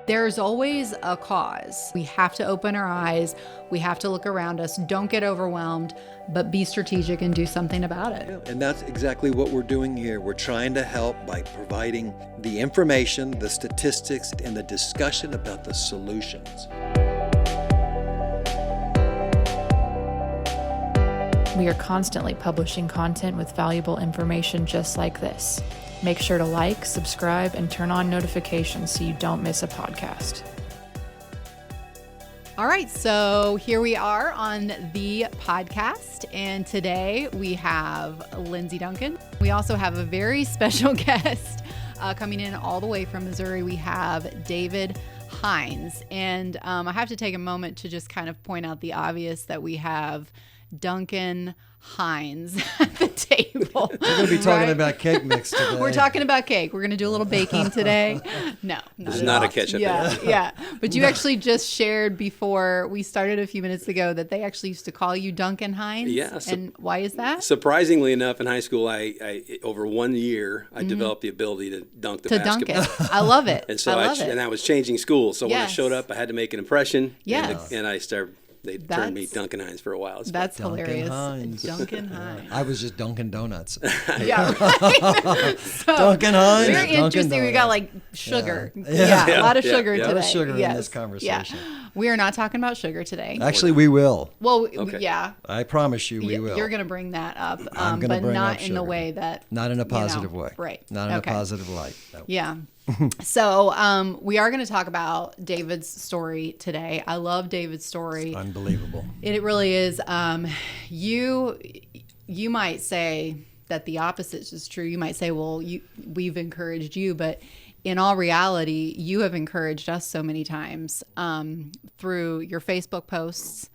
There's always a cause. We have to open our eyes. We have to look around us. Don't get overwhelmed, but be strategic and do something about it. Yeah, and that's exactly what we're doing here. We're trying to help by providing the information, the statistics, and the discussion about the solutions. We are constantly publishing content with valuable information just like this. Make sure to like, subscribe, and turn on notifications so you don't miss a podcast. All right, so here we are on the podcast, and today we have Lindsey Duncan. We also have a very special guest coming in all the way from Missouri. We have David Hines, and I have to take a moment to just kind of point out the obvious that we have Duncan Hines at the table. We're going to be talking about cake mix today. We're talking about cake. We're going to do a little baking today. No, There's not a ketchup. Yeah. But you actually just shared before we started a few minutes ago that they actually used to call you Duncan Hines. Yeah. And why is that? Surprisingly enough, in high school, I over 1 year, I developed the ability to dunk the basketball. Dunk it. I love it. And so and I was changing schools. So when I showed up, I had to make an impression. Yes. And I started. They turned me Duncan Hines for a while. That's hilarious. Hines. Duncan Hines. I was just Dunkin' Donuts. Yeah, right. So, Duncan Hines. Very interesting. We got like sugar. Yeah, a lot of sugar today. A lot of sugar in this conversation. Yeah. We are not talking about sugar today. Actually, we will. Well, yeah. I promise you we will. You're going to bring that up, I'm but bring not up in the sugar. way that... Not in a positive way. Right. Not in a positive light. No. Yeah. So we are going to talk about David's story today. I love David's story. It's unbelievable. It really is. You might say that the opposite is true. You might say, well, we've encouraged you, but in all reality, you have encouraged us so many times through your Facebook posts.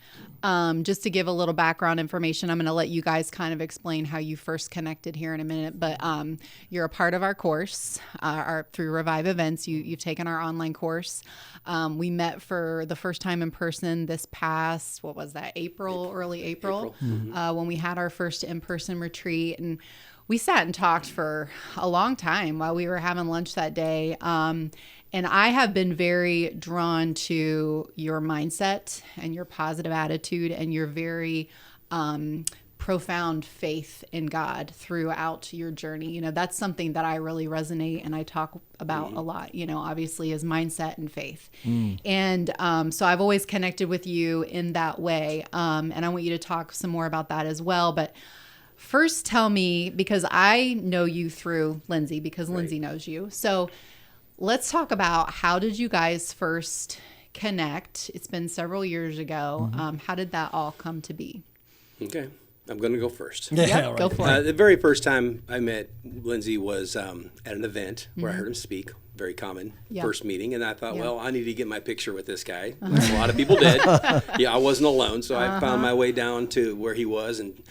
Just to give a little background information, I'm going to let you guys kind of explain how you first connected here in a minute, but you're a part of our course through Revive Events. You've taken our online course. We met for the first time in person this past, early April. Mm-hmm. When we had our first in-person retreat, and we sat and talked for a long time while we were having lunch that day. And I have been very drawn to your mindset and your positive attitude and your very profound faith in God throughout your journey. You know, that's something that I really resonate and I talk about a lot, obviously is mindset and faith. And so I've always connected with you in that way. And I want you to talk some more about that as well. But first tell me, because I know you through Lindsey, because Lindsey knows you. So let's talk about, how did you guys first connect? It's been several years ago. How did that all come to be? Okay. I'm going to go first. Yeah, right. Go for it. The very first time I met Lindsey was at an event where I heard him speak. Very common first meeting. And I thought, well, I need to get my picture with this guy. Like a lot of people did. I wasn't alone. So I found my way down to where he was. And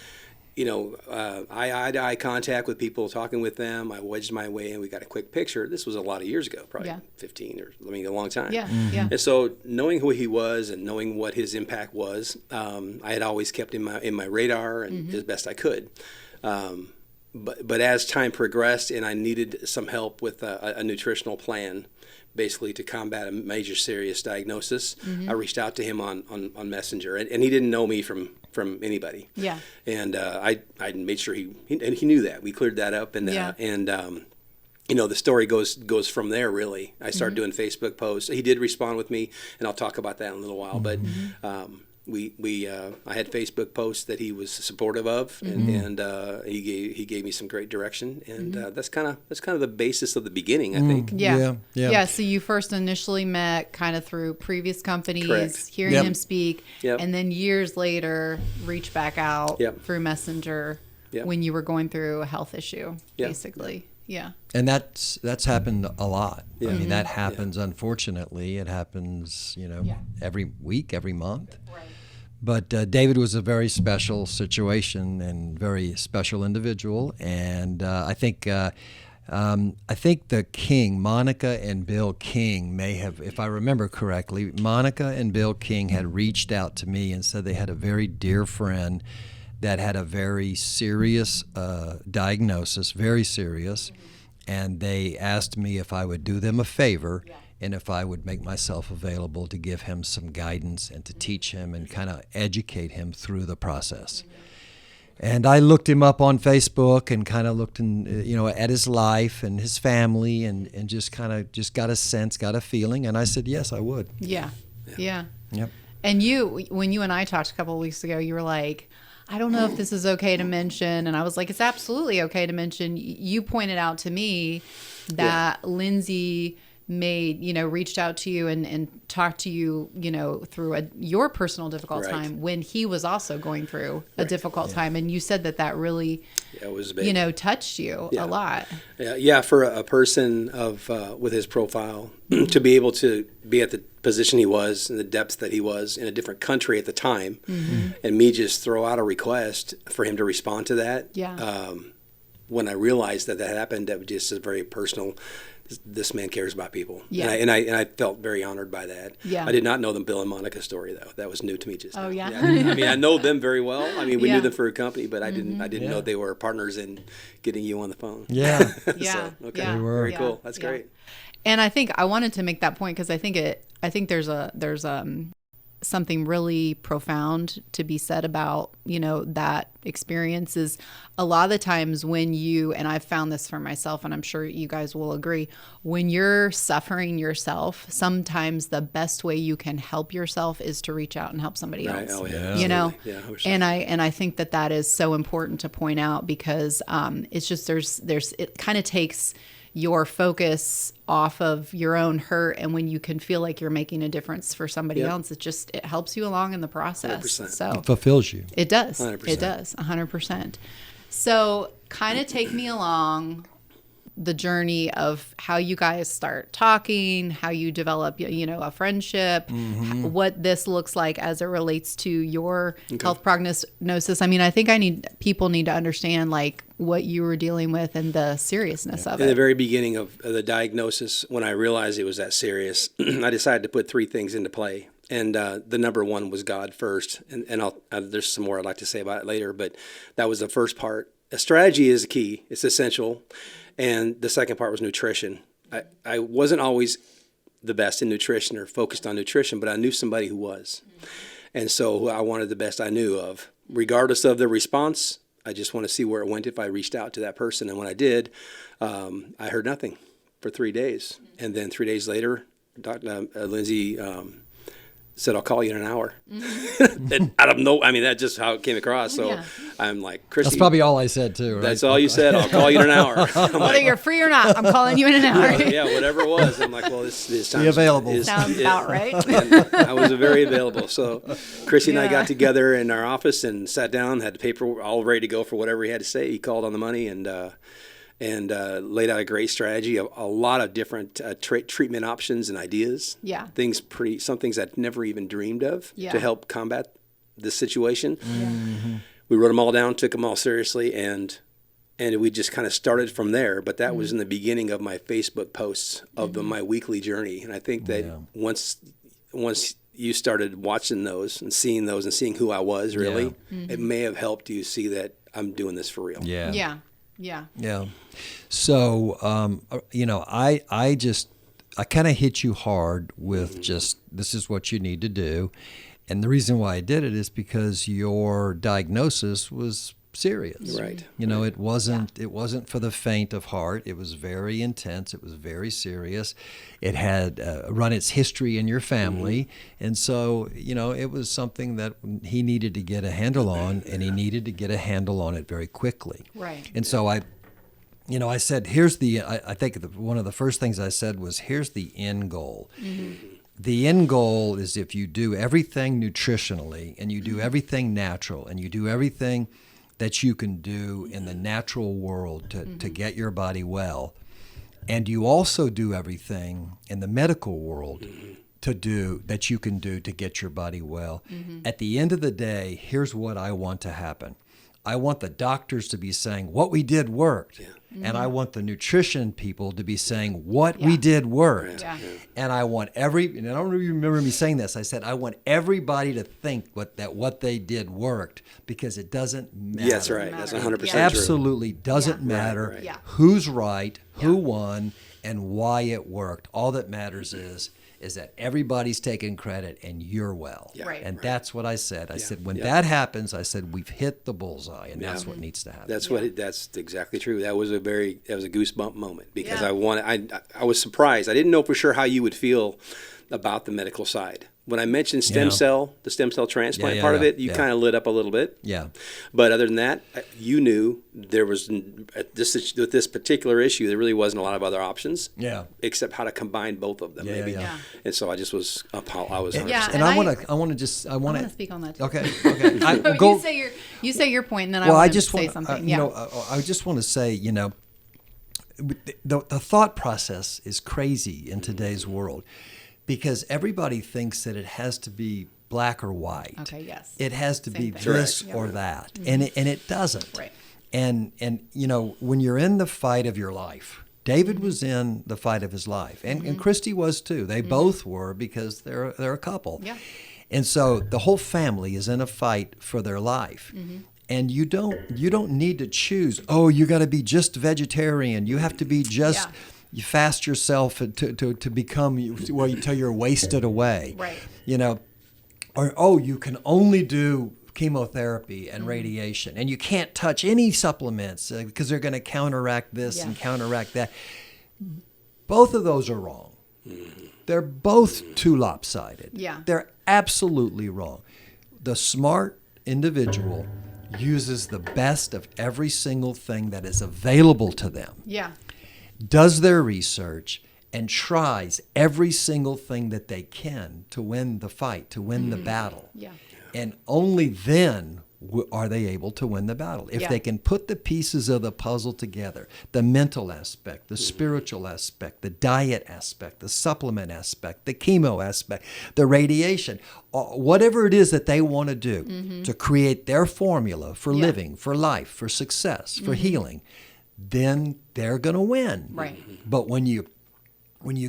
eye-to-eye contact with people, talking with them. I wedged my way in. We got a quick picture. This was a lot of years ago, probably 15 a long time. Yeah. And so knowing who he was and knowing what his impact was, I had always kept in my radar and as best I could. But as time progressed and I needed some help with a nutritional plan, basically to combat a major serious diagnosis, I reached out to him on Messenger, and he didn't know me from anybody. Yeah. And I made sure he knew that. We cleared that up, and the story goes from there. Really, I started doing Facebook posts. He did respond with me, and I'll talk about that in a little while. But I had Facebook posts that he was supportive of, and he gave me some great direction, and that's kind of the basis of the beginning, I think. Yeah. So you first initially met kind of through previous companies, Correct. hearing him speak, and then years later reached back out through Messenger when you were going through a health issue, basically. Yeah. And that's happened a lot. I mean, that happens, unfortunately. It happens, every week, every month. Right. But David was a very special situation and very special individual. And I think the King, Monica and Bill King, may have, if I remember correctly, Monica and Bill King had reached out to me and said they had a very dear friend that had a very serious diagnosis, very serious, and they asked me if I would do them a favor and if I would make myself available to give him some guidance and to teach him and kind of educate him through the process. And I looked him up on Facebook and kind of looked at his life and his family and just kind of just got a sense, got a feeling, and I said, yes, I would. Yeah. Yep. And when you and I talked a couple of weeks ago, you were like, I don't know if this is okay to mention. And I was like, it's absolutely okay to mention. You pointed out to me that Lindsey reached out to you and talked to you, through your personal difficult time when he was also going through a difficult time. And you said that really, it was big. Touched you a lot. Yeah. For a person with his profile to be able to be at the position he was and the depths that he was in a different country at the time, and me just throw out a request for him to respond to that. Yeah. When I realized that happened, that was just a very personal. This man cares about people. Yeah. And I felt very honored by that. Yeah. I did not know the Bill and Monica story, though. That was new to me just now. Oh, yeah? I mean, I know them very well. I mean, we knew them for a company, but I didn't know they were partners in getting you on the phone. Yeah. Yeah. So, okay. Yeah. They were. Very cool. That's great. And I think I wanted to make that point because I think there's something really profound to be said about, that experience is a lot of the times when and I've found this for myself, and I'm sure you guys will agree, when you're suffering yourself, sometimes the best way you can help yourself is to reach out and help somebody else. Oh, yeah. Yeah, and I think that is so important to point out because it's just it kind of takes your focus off of your own hurt, and when you can feel like you're making a difference for somebody else, it helps you along in the process. 100%. So It fulfills you. it does. 100%. It does. 100%. So kind of take me along the journey of how you guys start talking, how you develop, a friendship, what this looks like as it relates to your health prognosis. I mean, I think people need to understand like what you were dealing with and the seriousness of it. In the very beginning of the diagnosis, when I realized it was that serious, I decided to put 3 things into play. And the number one was God first. And there's some more I'd like to say about it later, but that was the first part. A strategy is key. It's essential. And the second part was nutrition. I wasn't always the best in nutrition or focused on nutrition, but I knew somebody who was. And so I wanted the best I knew of. Regardless of the response, I just want to see where it went if I reached out to that person. And when I did, I heard nothing for 3 days. And then 3 days later, Dr. Lindsey said, I'll call you in an hour. And I don't know. I mean, that's just how it came across. So I'm like, Chrissy. That's probably all I said, too, right? That's all you said. I'll call you in an hour. Whether you're free or not, I'm calling you in an hour. Yeah, whatever it was. I'm like, well, this time. Be available. Sounds about right. And I was very available. So Chrissy and I got together in our office and sat down, had the paper all ready to go for whatever he had to say. He called on the money and laid out a great strategy, a lot of different treatment options and ideas. Yeah. Some things I'd never even dreamed of to help combat this situation. Yeah. Mm-hmm. We wrote them all down, took them all seriously, and we just kind of started from there. But that was in the beginning of my Facebook posts of my weekly journey. And I think that once you started watching those and seeing who I was really, it may have helped you see that I'm doing this for real. Yeah. Yeah. So, I kind of hit you hard with just, this is what you need to do. And the reason why I did it is because your diagnosis was serious. Right. It wasn't for the faint of heart. It was very intense. It was very serious. It had run its history in your family. And so, it was something that he needed to get a handle on, and he needed to get a handle on it very quickly. Right. And so I said, I think one of the first things I said was, here's the end goal. Mm-hmm. The end goal is if you do everything nutritionally and you do everything natural and you do everything that you can do in the natural world to get your body well, and you also do everything in the medical world that you can do to get your body well. Mm-hmm. At the end of the day, here's what I want to happen. I want the doctors to be saying, what we did worked. Yeah. Mm-hmm. And I want the nutrition people to be saying, what we did worked. Yeah. And I want and I don't remember me saying this, I said, I want everybody to think what they did worked, because it doesn't matter. Yeah, that's right. That's 100% true. Absolutely doesn't matter who's right, who won, and why it worked. All that matters is that everybody's taking credit and you're well. Yeah. Right. And that's what I said. I Yeah. said, when Yeah. that happens, I said, we've hit the bullseye, and that's what needs to happen. That's exactly true. That was a goosebump moment, because Yeah. I was surprised. I didn't know for sure how you would feel about the medical side. When I mentioned the stem cell transplant part of it, you kind of lit up a little bit. Yeah. But other than that, you knew there was, with this particular issue, there really wasn't a lot of other options. Yeah. Except how to combine both of them, maybe. Yeah. And so I just was, I was. Yeah. And I want to I want to speak on that too. Okay. You say your point, and then Well, I I want just to say want, something. I just want to say, the thought process is crazy in today's world, because everybody thinks that it has to be black or white. Okay, yes. It has to be thing. this Correct. or that, and it doesn't. Right. And when you're in the fight of your life, David was in the fight of his life, and Christy was too. They both were, because they're a couple. Yeah. And so the whole family is in a fight for their life. And you don't need to choose, oh, you got to be just vegetarian. You have to be just you fast yourself to become until you're wasted away. Right. Or oh, you can only do chemotherapy and radiation, and you can't touch any supplements because they're going to counteract this and counteract that. Both of those are wrong. They're both too lopsided. Yeah. They're absolutely wrong. The smart individual uses the best of every single thing that is available to them, Yeah. does their research, and tries every single thing that they can to win the fight, to win the battle. Yeah. And only then are they able to win the battle. If they can put the pieces of the puzzle together, the mental aspect, the spiritual aspect, the diet aspect, the supplement aspect, the chemo aspect, the radiation, whatever it is that they want to do to create their formula for living, for life, for success, for healing, then they're going to win. Right. But when you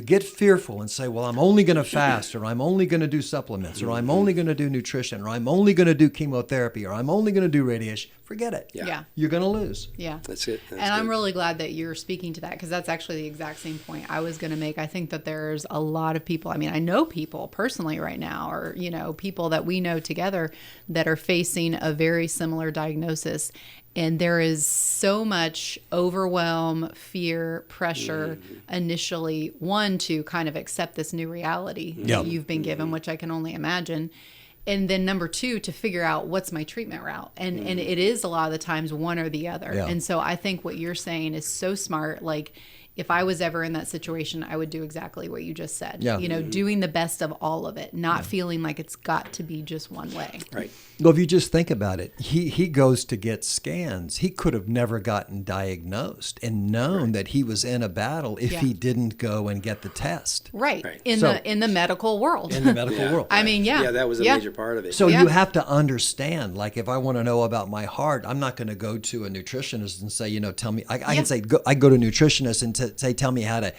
get fearful and say, well, I'm only going to fast, or I'm only going to do supplements, or I'm only going to do nutrition, or I'm only going to do chemotherapy, or I'm only going to do radiation, forget it. Yeah. You're going to lose. Yeah. That's it. That's and I'm good. really glad that you're speaking to that, because that's actually the exact same point I was going to make. I think that there's a lot of people, I mean, I know people personally right now, or, people that we know together that are facing a very similar diagnosis. And there is so much overwhelm, fear, pressure initially, one, to kind of accept this new reality that you've been given, which I can only imagine. And then number two, to figure out what's my treatment route. And it is a lot of the times one or the other. Yeah. And so I think what you're saying is so smart. Like, if I was ever in that situation, I would do exactly what you just said. Yeah. Doing the best of all of it, not feeling like it's got to be just one way. Right. Well, if you just think about it, he goes to get scans. He could have never gotten diagnosed and known that he was in a battle if he didn't go and get the test. Right. Right. In the medical world. In the medical world. I mean, Yeah, that was a major part of it. So Yeah. you have to understand, like, if I want to know about my heart, I'm not going to go to a nutritionist and say, tell me. I can say, I go to a nutritionist and say, tell me how to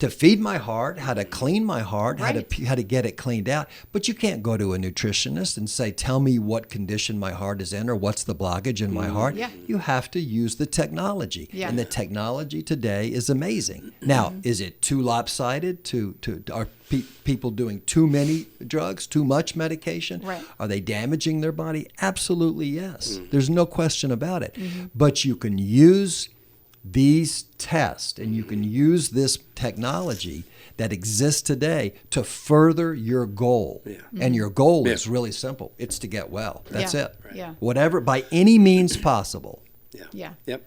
feed my heart, how to clean my heart, how to get it cleaned out. But you can't go to a nutritionist and say, tell me what condition my heart is in, or what's the blockage in my heart. Yeah. You have to use the technology. Yeah. And the technology today is amazing. Now, is it too lopsided? Are people doing too many drugs, too much medication? Right. Are they damaging their body? Absolutely yes. There's no question about it. But you can use these tests, and you can use this technology that exists today to further your goal. Yeah. And your goal is really simple. It's to get well. That's Yeah. it. Yeah. Whatever, by any means possible. Yeah. Yeah. Yep.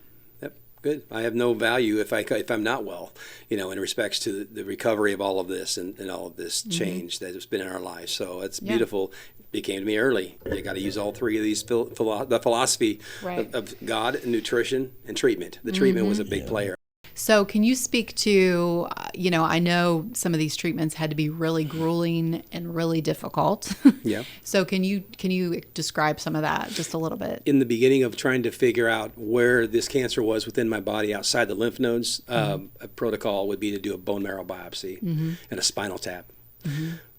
Good. I have no value if I'm not well, in respects to the recovery of all of this and all of this change that has been in our lives. So it's beautiful. It came to me early. You got to use all three of these, the philosophy of God, nutrition, and treatment. The treatment was a big player. So can you speak to, I know some of these treatments had to be really grueling and really difficult. Yeah. So can you describe some of that just a little bit? In the beginning of trying to figure out where this cancer was within my body outside the lymph nodes, a protocol would be to do a bone marrow biopsy and a spinal tap.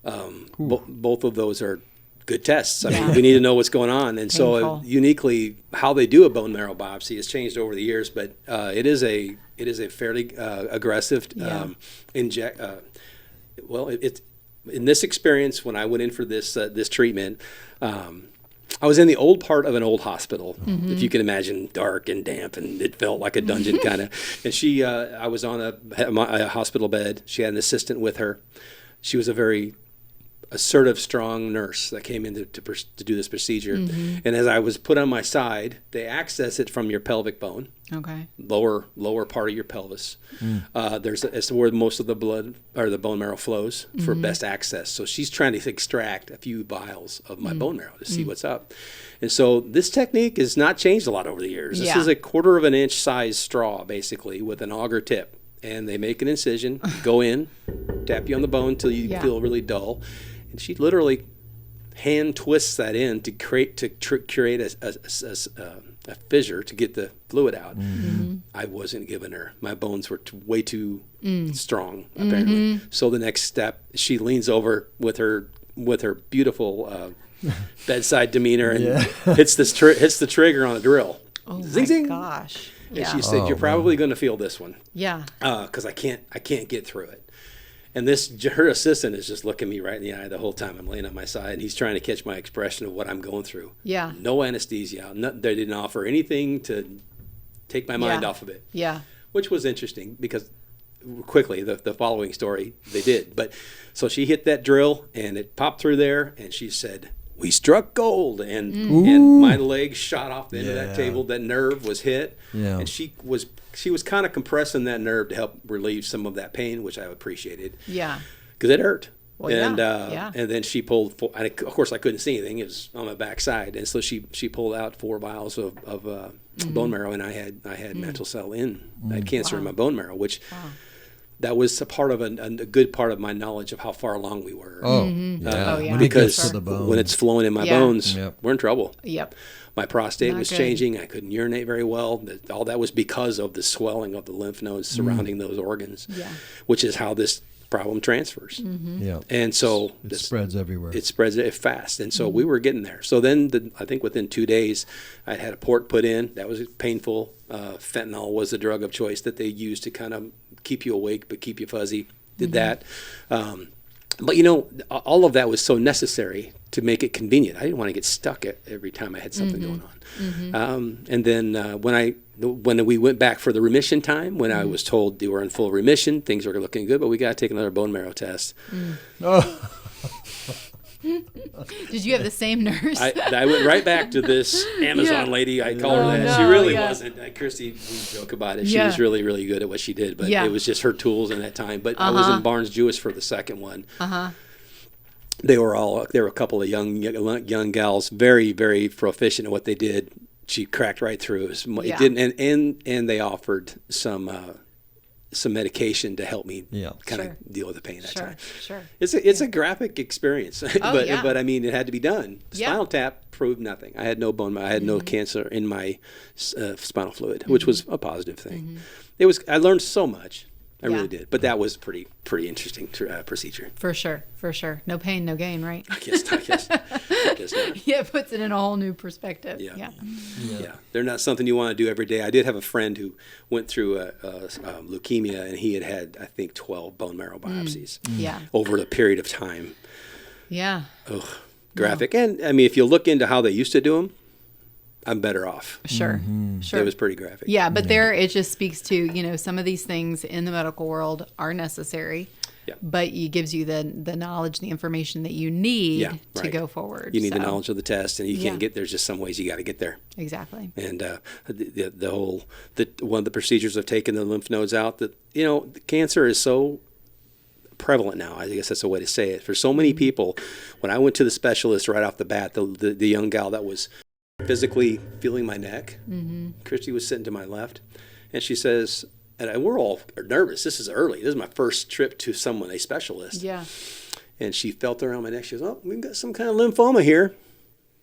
Both of those are good tests. I mean, we need to know what's going on. And so uniquely, how they do a bone marrow biopsy has changed over the years, but it is a fairly aggressive inject. Well, it's in this experience when I went in for this treatment. I was in the old part of an old hospital, if you can imagine, dark and damp, and it felt like a dungeon kind of. And I was on a hospital bed. She had an assistant with her. She was a very assertive, strong nurse that came in to do this procedure. And as I was put on my side, they access it from your pelvic bone, lower part of your pelvis. It's where most of the blood or the bone marrow flows for best access. So she's trying to extract a few vials of my bone marrow to see what's up. And so this technique has not changed a lot over the years. This is a 1/4 of an inch size straw, basically, with an auger tip. And they make an incision, go in, tap you on the bone until you feel really dull. And she literally hand twists that in to create a fissure to get the fluid out. I wasn't giving her. My bones were way too strong, apparently. So the next step, she leans over with her beautiful bedside demeanor and hits the trigger on the drill. Oh zing, my zing. gosh! And she said, "You're probably going to feel this one." Yeah. Because I can't get through it. And her assistant is just looking me right in the eye the whole time I'm laying on my side, and he's trying to catch my expression of what I'm going through. Yeah. No anesthesia. They didn't offer anything to take my mind off of it. Yeah. Which was interesting because quickly, the following story, they did. But so she hit that drill, and it popped through there, and she said, "We struck gold," and my leg shot off the end of that table. That nerve was hit, and she was kind of compressing that nerve to help relieve some of that pain, which I appreciated. Yeah, because it hurt. Well, and then she pulled. Of course, I couldn't see anything. It was on my backside, and so she pulled out 4 vials of bone marrow, and I had mantle cell I had cancer in my bone marrow, which. That was a part of a good part of my knowledge of how far along we were. Because when it's flowing in my bones, we're in trouble. My prostate was changing. I couldn't urinate very well. All that was because of the swelling of the lymph nodes surrounding those organs, which is how this problem transfers. And so it spreads everywhere. It spreads fast. And so we were getting there. So then I think within 2 days, I had a port put in. That was painful. Fentanyl was the drug of choice that they used to kind of keep you awake but keep you fuzzy. Did that. But all of that was so necessary to make it convenient. I didn't want to get stuck every time I had something going on. And then when we went back for the remission time, when I was told they were in full remission, things were looking good, but we got to take another bone marrow test. Did you have the same nurse? I went right back to this Amazon lady. I call her that. She really wasn't. Christy, we joke about it. She was really, really good at what she did, but it was just her tools in that time. But I was in Barnes Jewish for the second one. There were a couple of young gals, very, very proficient at what they did. She cracked right through. It didn't, and they offered some medication to help me kind of deal with the pain that time. It's a graphic experience, but I mean, it had to be done. Spinal tap proved nothing. I had no bone marrow. I had no cancer in my spinal fluid, which was a positive thing. I learned so much. I really did. But that was pretty interesting procedure. For sure. No pain, no gain, right? I guess not. Yeah, it puts it in a whole new perspective. Yeah. They're not something you want to do every day. I did have a friend who went through leukemia, and he had, I think, 12 bone marrow biopsies over a period of time. Yeah. Ugh, graphic. No. And, I mean, if you look into how they used to do them, I'm better off. Sure. It was pretty graphic. Yeah, but there it just speaks to, some of these things in the medical world are necessary. Yeah. But it gives you the knowledge, the information that you need to go forward. You need the knowledge of the test, and you can't get there. There's just some ways you got to get there. Exactly. And one of the procedures of taking the lymph nodes out, cancer is so prevalent now. I guess that's a way to say it. For so many people, when I went to the specialist right off the bat, the young gal that was physically feeling my neck, Christy was sitting to my left, and she says, and we're all nervous. This is early. This is my first trip to a specialist. Yeah. And she felt around my neck. She goes, "Oh, we've got some kind of lymphoma here,"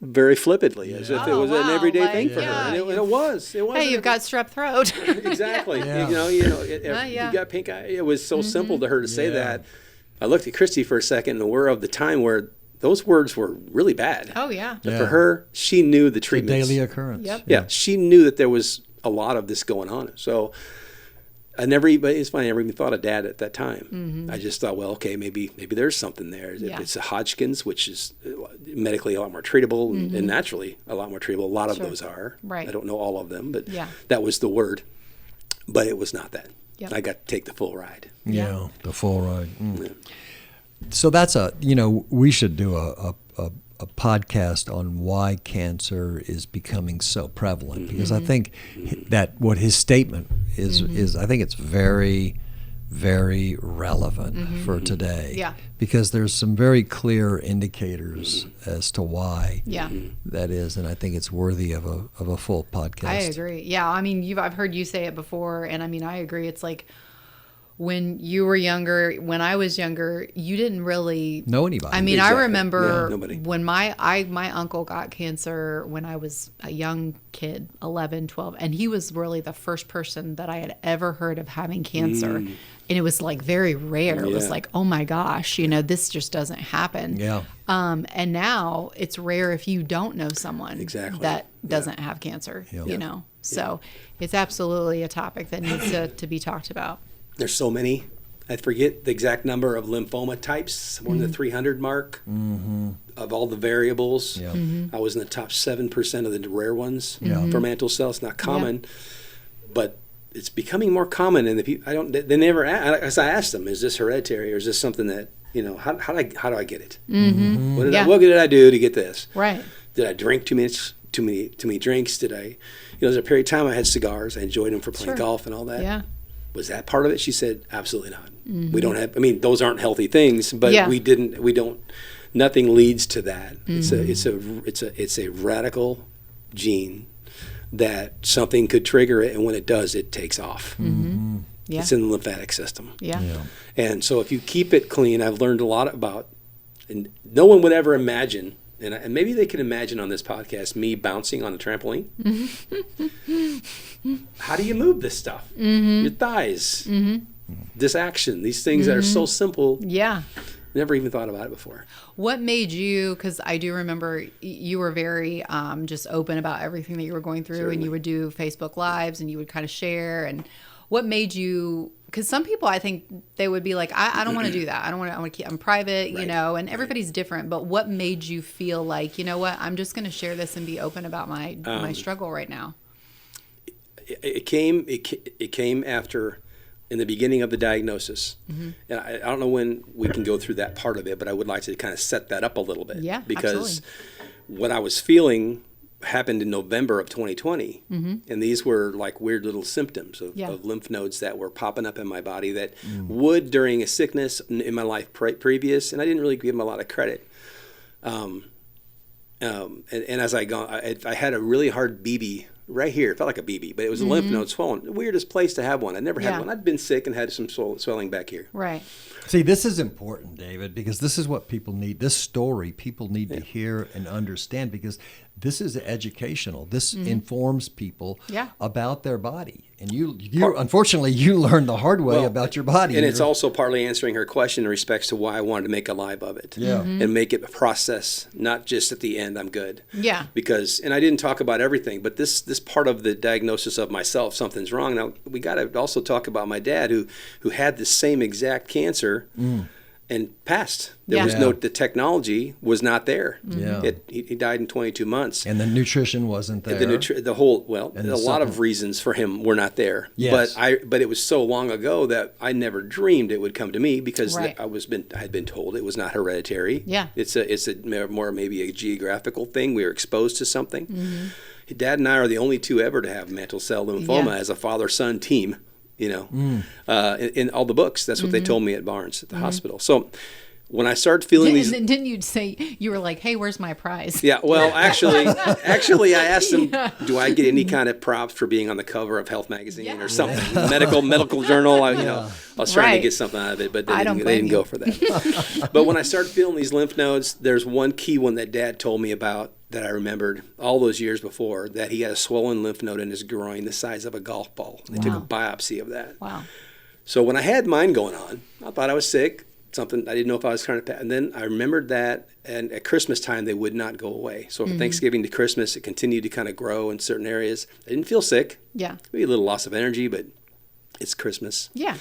very flippantly, as if it was an everyday thing for her. And it was. Hey, you've got strep throat. Exactly. You got pink eye. It was so simple to her to say that. I looked at Christy for a second, and we're of the time where those words were really bad. Oh, yeah. But for her, she knew the It's a treatments. daily occurrence. Yep. Yeah, she knew that there was a lot of this going on. So it's funny, I never even thought of Dad at that time. I just thought, well, okay, maybe there's something there. Yeah. It's a Hodgkin's, which is medically a lot more treatable and naturally a lot more treatable. A lot of those are. Right. I don't know all of them, but Yeah. that was the word. But it was not that. Yep. I got to take the full ride. Yeah, the full ride. Yeah. So that's we should do a podcast on why cancer is becoming so prevalent, because I think that what his statement is I think it's very, very relevant for today. Yeah. Because there's some very clear indicators as to why Yeah. that is, and I think it's worthy of a full podcast. I agree. Yeah, I mean, I've heard you say it before, and I mean, I agree. It's like when you were younger, when I was younger, you didn't really Know anybody. I mean, Exactly. I remember Yeah, nobody. when my uncle got cancer when I was a young kid, 11, 12, and he was really the first person that I had ever heard of having cancer. And it was like very rare. It was Yeah. like, oh my gosh, this just doesn't happen. Yeah. And now it's rare if you don't know someone Exactly. that doesn't have cancer, So it's absolutely a topic that needs to be talked about. There's so many. I forget the exact number of lymphoma types, somewhere in the 300 mark of all the variables. Yeah. I was in the top 7% of the rare ones Yeah. for mantle cell. It's not common, but it's becoming more common. And the people, they never ask. I asked them, is this hereditary or is this something that, how do I get it? What did I do to get this? Right. Did I drink too many drinks? Did I, there's a period of time I had cigars. I enjoyed them for playing golf and all that. Yeah. Was that part of it? She said, absolutely not. We don't have, those aren't healthy things, but nothing leads to that. It's a radical gene that something could trigger it, and when it does, it takes off. Yeah. It's in the lymphatic system. Yeah. And so if you keep it clean, I've learned a lot about, and no one would ever imagine, and maybe they can imagine on this podcast, me bouncing on a trampoline. How do you move this stuff? Your thighs, this action, these things that are so simple. Yeah. Never even thought about it before. What made you, because I do remember you were very just open about everything that you were going through, and you would do Facebook Lives and you would kind of share. And what made you, because some people, I think they would be like, I don't want to do that. I want to keep, I'm private, and everybody's different. But what made you feel like, what, I'm just going to share this and be open about my struggle right now? It came after, in the beginning of the diagnosis. And I don't know when we can go through that part of it, but I would like to kind of set that up a little bit. Yeah, because absolutely. what I was feeling happened in November of 2020. And these were like weird little symptoms of lymph nodes that were popping up in my body that would during a sickness in my life previous, and I didn't really give them a lot of credit. And as I had a really hard BB right here. It felt like a BB, but it was a lymph node swollen. The weirdest place to have one. I never had one. I'd been sick and had some swelling back here. Right. See, this is important, David, because this is what people need. This story people need to hear and understand, because this is educational. This informs people about their body. And you unfortunately, you learned the hard way about your body. And it's also partly answering her question in respects to why I wanted to make a live of it. Yeah. And make it a process, not just at the end, I'm good. Yeah. Because, and I didn't talk about everything, but this part of the diagnosis of myself, something's wrong. Now, we got to also talk about my dad who had the same exact cancer and passed. There was the technology was not there. Yeah. He died in 22 months. And the nutrition wasn't there. A lot of reasons for him were not there. Yes. But it was so long ago that I never dreamed it would come to me, because I had been told it was not hereditary. Yeah. It's a more maybe a geographical thing. We were exposed to something. Dad and I are the only two ever to have mantle cell lymphoma as a father-son team. In all the books, that's what they told me at Barnes at the hospital. So when I started feeling these, didn't you say, you were like, hey, where's my prize? Yeah, well, actually, I asked them, do I get any kind of props for being on the cover of Health Magazine or something, medical journal? I was trying to get something out of it, but they didn't go for that. But when I started feeling these lymph nodes, there's one key one that Dad told me about that I remembered all those years before, that he had a swollen lymph node in his groin the size of a golf ball. They took a biopsy of that. Wow. So when I had mine going on, I thought I was sick. something. I didn't know if I was trying to. And then I remembered that, and at Christmas time they would not go away. So from Thanksgiving to Christmas, it continued to kind of grow in certain areas. I didn't feel sick. Yeah. Maybe a little loss of energy, but it's Christmas. Yeah.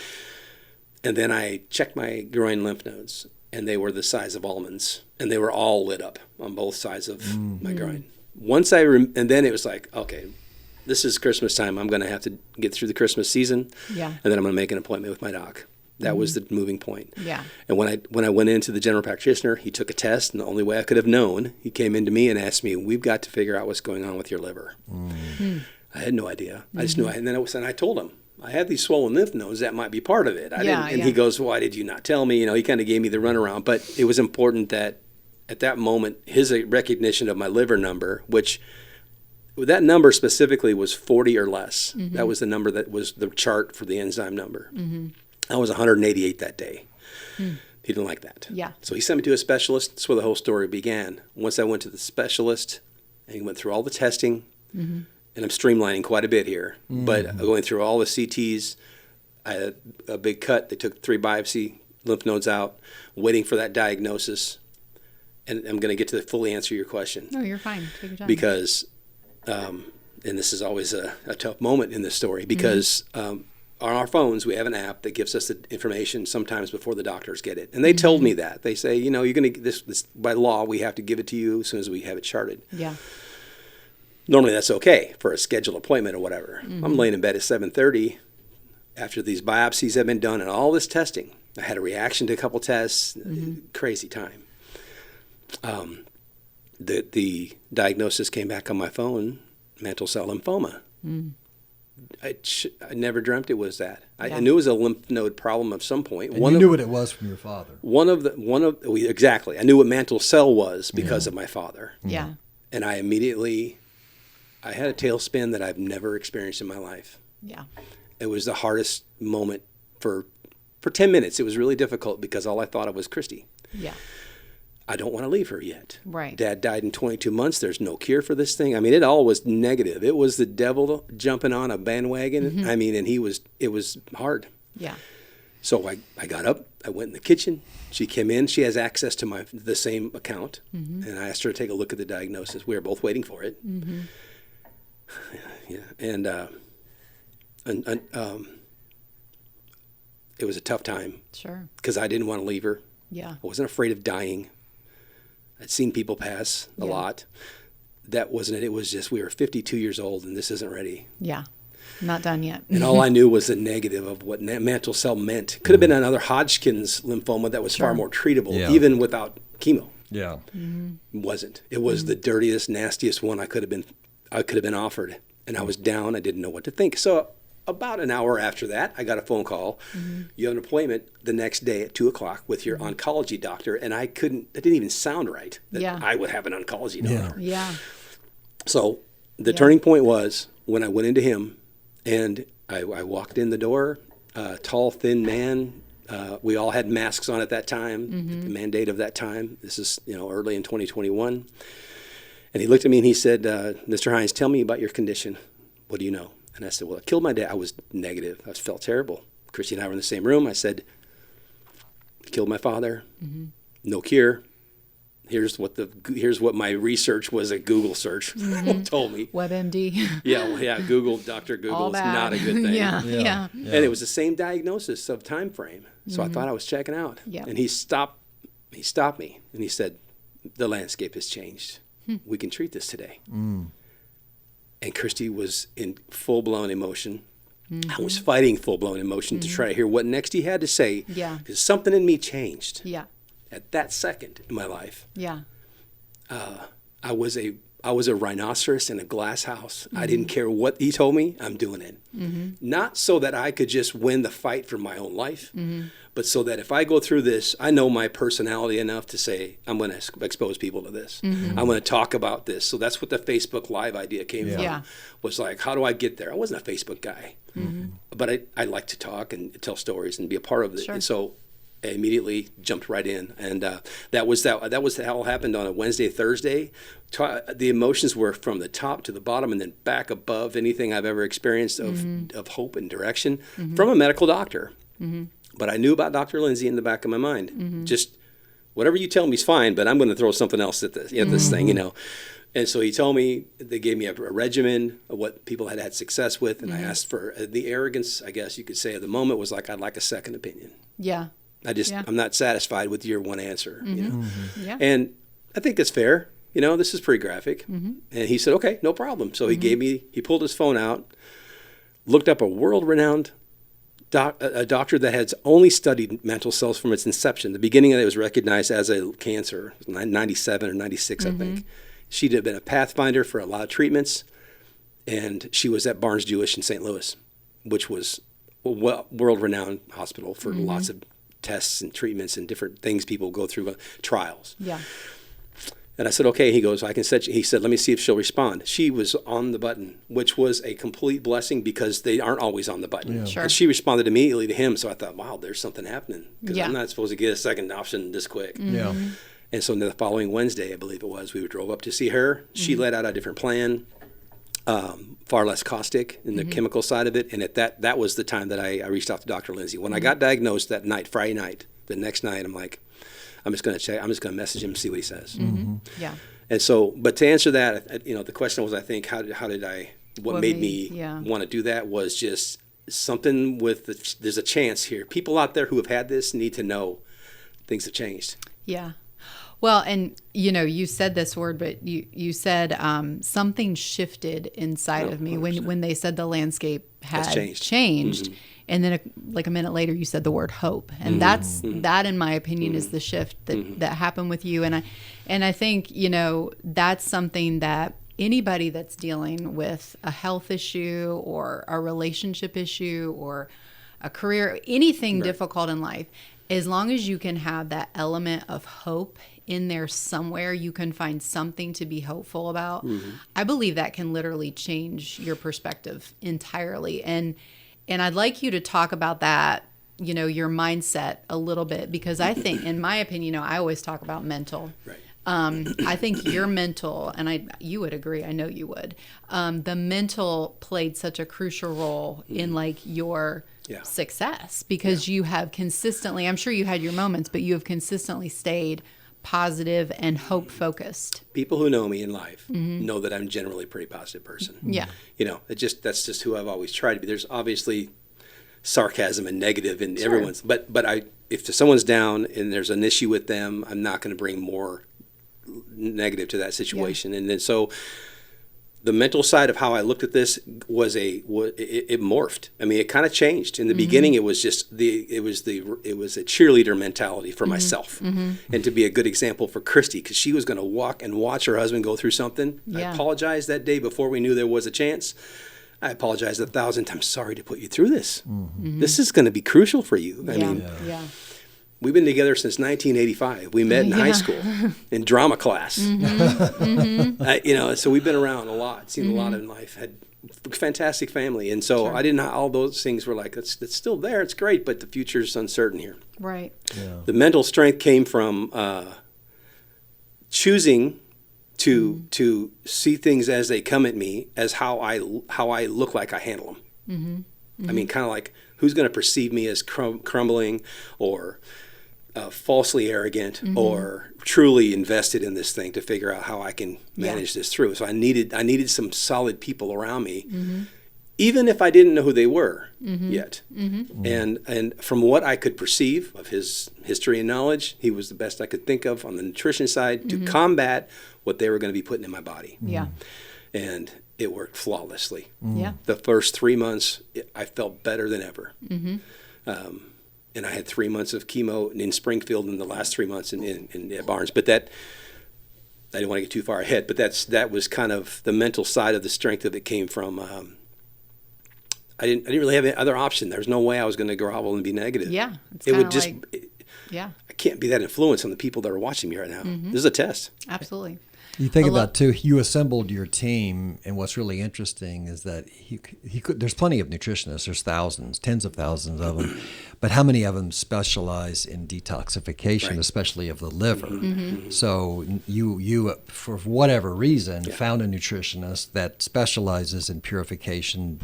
And then I checked my groin lymph nodes, and they were the size of almonds, and they were all lit up on both sides of my groin. Once and then it was like, okay, this is Christmas time. I'm going to have to get through the Christmas season, Yeah. and then I'm going to make an appointment with my doc. That was the moving point. Yeah. And when I went into the general practitioner, he took a test, and the only way I could have known, he came into me and asked me, "We've got to figure out what's going on with your liver." I had no idea. I just knew. And then I told him, I had these swollen lymph nodes. That might be part of it. And he goes, "Why did you not tell me?" He kind of gave me the runaround. But it was important that at that moment, his recognition of my liver number, which that number specifically was 40 or less. That was the number that was the chart for the enzyme number. I was 188 that day. He didn't like that. Yeah. So he sent me to a specialist. That's where the whole story began. Once I went to the specialist, and he went through all the testing, and I'm streamlining quite a bit here, but going through all the CTs, I had a big cut. They took 3 biopsy lymph nodes out, waiting for that diagnosis. And I'm going to get to fully answer your question. No, you're fine. Take your time. Because, and this is always a tough moment in this story, because on our phones, we have an app that gives us the information sometimes before the doctors get it. And they told me that. They say, you're going to get this by law, we have to give it to you as soon as we have it charted. Yeah. Normally that's okay for a scheduled appointment or whatever. I'm laying in bed at 7:30 after these biopsies have been done and all this testing. I had a reaction to a couple tests, crazy time. The diagnosis came back on my phone, mantle cell lymphoma. I never dreamt it was that. I knew it was a lymph node problem of some point. And you knew what it was from your father. Exactly. I knew what mantle cell was because of my father. Yeah. And I had a tailspin that I've never experienced in my life. Yeah. It was the hardest moment for 10 minutes. It was really difficult because all I thought of was Christy. Yeah. I don't want to leave her yet. Right. Dad died in 22 months. There's no cure for this thing. I mean, it all was negative. It was the devil jumping on a bandwagon. I mean, and it was hard. Yeah. So I got up. I went in the kitchen. She came in. She has access to the same account. And I asked her to take a look at the diagnosis. We were both waiting for it. Yeah. And it was a tough time. Sure. Because I didn't want to leave her. Yeah. I wasn't afraid of dying. I'd seen people pass a lot. That wasn't it. It was just we were 52 years old and this isn't ready. Yeah. Not done yet. And all I knew was the negative of what mantle cell meant. Could have been another Hodgkin's lymphoma that was far more treatable, even without chemo. Yeah. It wasn't. It was the dirtiest, nastiest one I could have been offered. And I was down. I didn't know what to think. So about an hour after that, I got a phone call. You have an appointment the next day at 2:00 with your oncology doctor. And that didn't even sound right that I would have an oncology doctor. Yeah. So the turning point was when I went into him and I walked in the door, tall, thin man. We all had masks on at that time, the mandate of that time. This is, early in 2021. And he looked at me and he said, "Mr. Hines, tell me about your condition. What do you know?" And I said, "Well, I killed my dad." I was negative. I felt terrible. Christy and I were in the same room. I said, "Killed my father. No cure. Here's what my research was, a Google search told me." WebMD. Google, Dr. Google's not a good thing. Yeah. And it was the same diagnosis of time frame. So I thought I was checking out. Yeah. And he stopped me and he said, "The landscape has changed. We can treat this today." And Christy was in full-blown emotion. I was fighting full-blown emotion to try to hear what next he had to say. Yeah. Because something in me changed. Yeah. At that second in my life. Yeah. I was a rhinoceros in a glass house. I didn't care what he told me. I'm doing it. Not so that I could just win the fight for my own life, but so that if I go through this, I know my personality enough to say, I'm going to expose people to this. I'm going to talk about this. So that's what the Facebook Live idea came from. Yeah. Was like, how do I get there? I wasn't a Facebook guy, but I like to talk and tell stories and be a part of it. Sure. And so I immediately jumped right in, and that was how it happened on a Wednesday, Thursday. The emotions were from the top to the bottom, and then back above anything I've ever experienced of hope and direction from a medical doctor. but I knew about Dr. Lindsey in the back of my mind. Just whatever you tell me is fine, but I'm going to throw something else at this thing, you know. And so he told me, they gave me a regimen of what people had had success with, and I asked for the arrogance, I guess you could say, of the moment was like, I'd like a second opinion. Yeah. I'm not satisfied with your one answer, you know. Yeah. And I think that's fair. You know, this is pretty graphic. And he said, okay, no problem. So he pulled his phone out, looked up a world-renowned a doctor that has only studied mantle cells from its inception. The beginning of it was recognized as a cancer, 97 or 96, I think. She'd have been a pathfinder for a lot of treatments, and she was at Barnes Jewish in St. Louis, which was a world-renowned hospital for lots of tests and treatments and different things people go through, trials. Yeah. And I said, okay. He goes, he said, let me see if she'll respond. She was on the button, which was a complete blessing because they aren't always on the button. Yeah. Sure. And she responded immediately to him. So I thought, wow, there's something happening because Yeah. I'm not supposed to get a second option this quick. Yeah. And so the following Wednesday, I believe it was, we drove up to see her. She laid out a different plan, far less caustic in the chemical side of it. And at that was the time that I reached out to Dr. Lindsey. When I got diagnosed that night, Friday night, the next night, I'm like, I'm just going to message him and see what he says. Yeah. And so, but to answer that, you know, the question was, I think, what made me want to do that was just something there's a chance here. People out there who have had this need to know things have changed. Yeah. Well, and you know, you said this word, but you said something shifted inside of me 100%. when they said the landscape had changed. And then like a minute later, you said the word hope, and that, in my opinion, is the shift that happened with you. And I think, you know, that's something that anybody that's dealing with a health issue or a relationship issue or a career, anything difficult in life, as long as you can have that element of hope in there somewhere, you can find something to be hopeful about. I believe that can literally change your perspective entirely. And I'd like you to talk about that, you know, your mindset a little bit, because I think, in my opinion, you know, I always talk about mental. Right. I think your mental, and you would agree, I know you would, the mental played such a crucial role in like your success, because you have consistently, I'm sure you had your moments, but you have consistently stayed positive and hope focused. People who know me in life know that I'm generally a pretty positive person. Yeah. You know, that's just who I've always tried to be. There's obviously sarcasm and negative in everyone's, but if someone's down and there's an issue with them, I'm not going to bring more negative to that situation. And then so the mental side of how I looked at this it morphed. I mean, it kind of changed. In the beginning, it was just it was a cheerleader mentality for myself, and to be a good example for Christy, because she was going to walk and watch her husband go through something. I apologized that day before we knew there was a chance. I apologized 1,000 times. Sorry to put you through this. This is going to be crucial for you. I mean, we've been together since 1985. We met in high school in drama class. You know, so we've been around a lot, seen a lot in life, had a fantastic family. And so I didn't, all those things were like, it's still there, it's great, but the future's uncertain here. Right. Yeah. The mental strength came from choosing to see things as they come at me, as how I look like I handle them. I mean, kind of like, who's going to perceive me as crumbling or falsely arrogant or truly invested in this thing to figure out how I can manage this through. So I needed some solid people around me, even if I didn't know who they were yet. And from what I could perceive of his history and knowledge, he was the best I could think of on the nutrition side to combat what they were going to be putting in my body. Yeah. And it worked flawlessly. Yeah. The first 3 months, I felt better than ever. And I had 3 months of chemo in Springfield and the last 3 months in Barnes. But that, I didn't want to get too far ahead, but that was kind of the mental side of the strength of it came from, I didn't really have any other option. There was no way I was going to grovel and be negative. Yeah. It would just, I can't be that influence on the people that are watching me right now. This is a test. Absolutely. You think about too, you assembled your team, and what's really interesting is that he could. There's plenty of nutritionists. There's thousands, tens of thousands of them, but how many of them specialize in detoxification, Right. especially of the liver? So you for whatever reason, found a nutritionist that specializes in purification,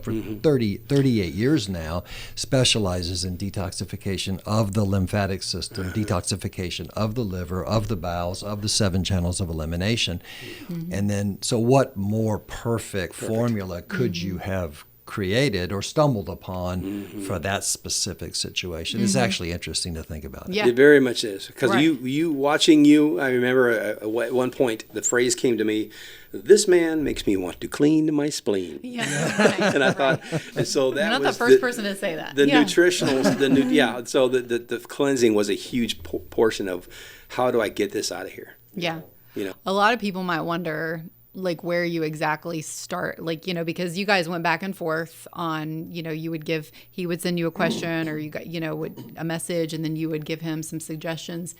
for 38 years now, specializes in detoxification of the lymphatic system, detoxification of the liver, of the bowels, of the 7 channels of elimination. And then, so what more perfect formula could you have created or stumbled upon for that specific situation? It's actually interesting to think about it. Yeah. It very much is, because Right. you watching you. I remember at one point the phrase came to me, "This man makes me want to clean my spleen." Yeah. Right. And I thought, and so that You're not was the first person to say that. The Yeah. nutritionals, So the cleansing was a huge portion of how do I get this out of here? Yeah. You know. A lot of people might wonder, like, where you exactly start, like, because you guys went back and forth on, he would send you a question, or you got, a message, and then you would give him some suggestions.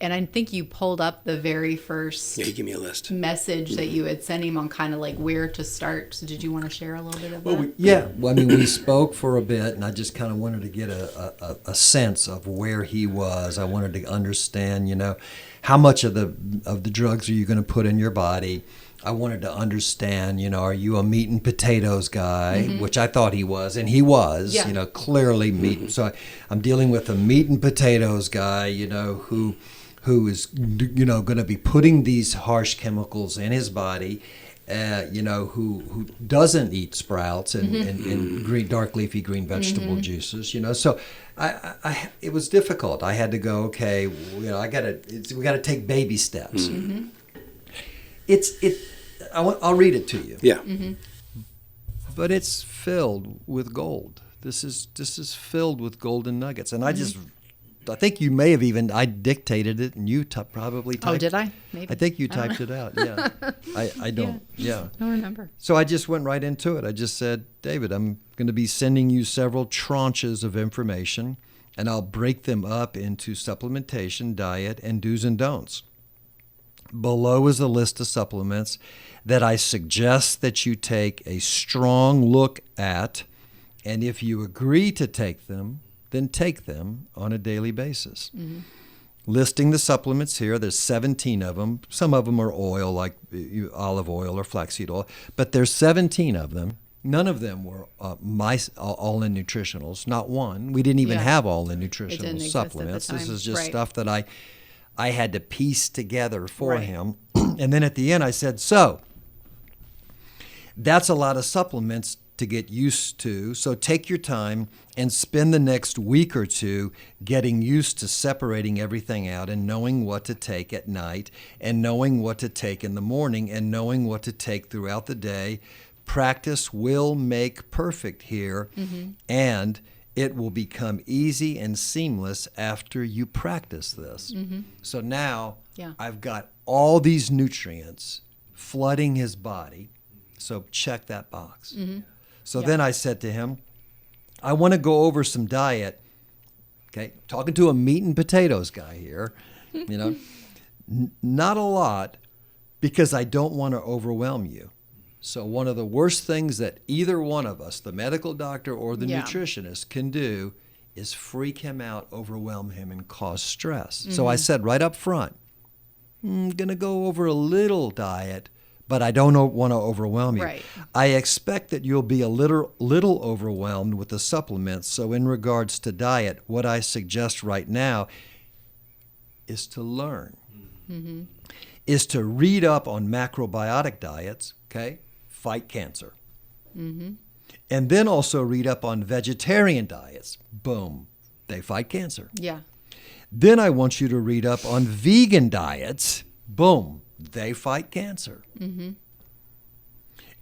And I think you pulled up the very first Yeah, he gave me a list. message that you had sent him on kind of like where to start. So did you want to share a little bit of that? Well, we spoke for a bit, and I just kind of wanted to get a sense of where he was. I wanted to understand, how much of the drugs are you going to put in your body? I wanted to understand, are you a meat and potatoes guy, which I thought he was, and he was, Yeah. clearly meat. So I'm dealing with a meat and potatoes guy, who is, going to be putting these harsh chemicals in his body, who doesn't eat sprouts and green, dark leafy green vegetable juices, So it was difficult. I had to go, okay, we got to take baby steps. I'll read it to you. Yeah. But it's filled with gold. This is filled with golden nuggets, and I think you may have I dictated it, and you probably typed. Oh, did I? Maybe. I think you typed it out. Yeah, I don't. Yeah. I don't remember. So I just went right into it. I just said, David, I'm going to be sending you several tranches of information, and I'll break them up into supplementation, diet, and do's and don'ts. Below is a list of supplements that I suggest that you take a strong look at, and if you agree to take them, then take them on a daily basis. Listing the supplements here, there's 17 of them. Some of them are oil, like olive oil or flaxseed oil, but there's 17 of them. None of them were all-in nutritionals, not one. We didn't even have all-in nutritional supplements. This is just stuff that I had to piece together for him. And then at the end I said, so that's a lot of supplements to get used to. So take your time and spend the next week or two getting used to separating everything out and knowing what to take at night and knowing what to take in the morning and knowing what to take throughout the day. Practice will make perfect here, and it will become easy and seamless after you practice this. So now I've got all these nutrients flooding his body, so check that box. So then I said to him, I want to go over some diet. Okay, talking to a meat and potatoes guy here, not a lot, because I don't want to overwhelm you. So one of the worst things that either one of us, the medical doctor or the nutritionist, can do is freak him out, overwhelm him, and cause stress. So I said right up front, I'm going to go over a little diet, but I don't want to overwhelm you. Right. I expect that you'll be a little overwhelmed with the supplements. So in regards to diet, what I suggest right now is to learn, is to read up on macrobiotic diets, okay? Fight cancer. And then also read up on vegetarian diets. Boom, they fight cancer. Yeah. Then I want you to read up on vegan diets. Boom, they fight cancer. And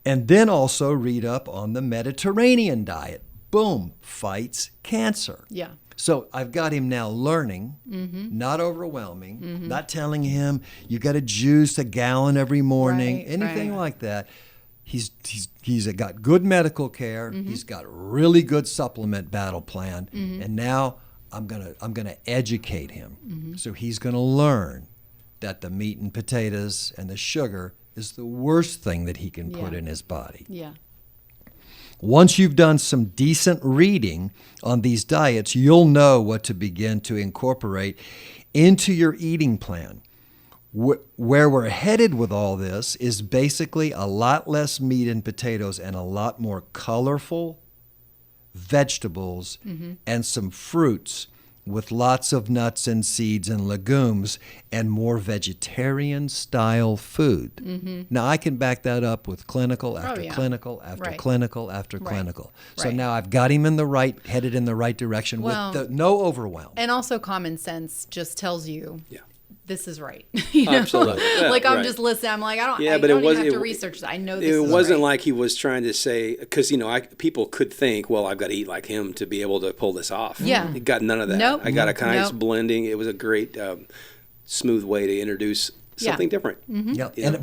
then also read up on the Mediterranean diet. Boom, fights cancer. Yeah. So I've got him now learning, not overwhelming, not telling him you got to juice a gallon every morning, anything like that. He's got good medical care. He's got a really good supplement battle plan, and now I'm gonna educate him. So he's gonna learn that the meat and potatoes and the sugar is the worst thing that he can put in his body. Yeah. Once you've done some decent reading on these diets, you'll know what to begin to incorporate into your eating plan. Where we're headed with all this is basically a lot less meat and potatoes and a lot more colorful vegetables and some fruits with lots of nuts and seeds and legumes and more vegetarian-style food. Now, I can back that up with clinical after clinical after clinical after clinical. So now I've got him headed in the right direction with no overwhelm. And also common sense just tells you this is right. Absolutely. Yeah, like I'm just listening. I'm like, I don't even have to research that. I know this is right. It wasn't like he was trying to say, because, people could think, well, I've got to eat like him to be able to pull this off. Yeah. He got none of that. Nope. I got a nice blending. It was a great, smooth way to introduce something different.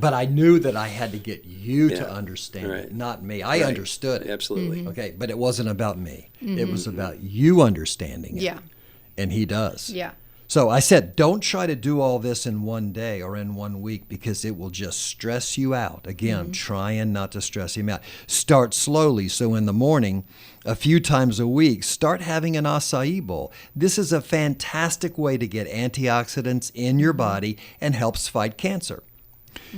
But I knew that I had to get you to understand it, not me. I understood it. Absolutely. Okay, but it wasn't about me. It was about you understanding it. Yeah. And he does. Yeah. So I said, don't try to do all this in one day or in 1 week because it will just stress you out. Again, I'm trying not to stress him out. Start slowly. So in the morning, a few times a week, start having an acai bowl. This is a fantastic way to get antioxidants in your body and helps fight cancer.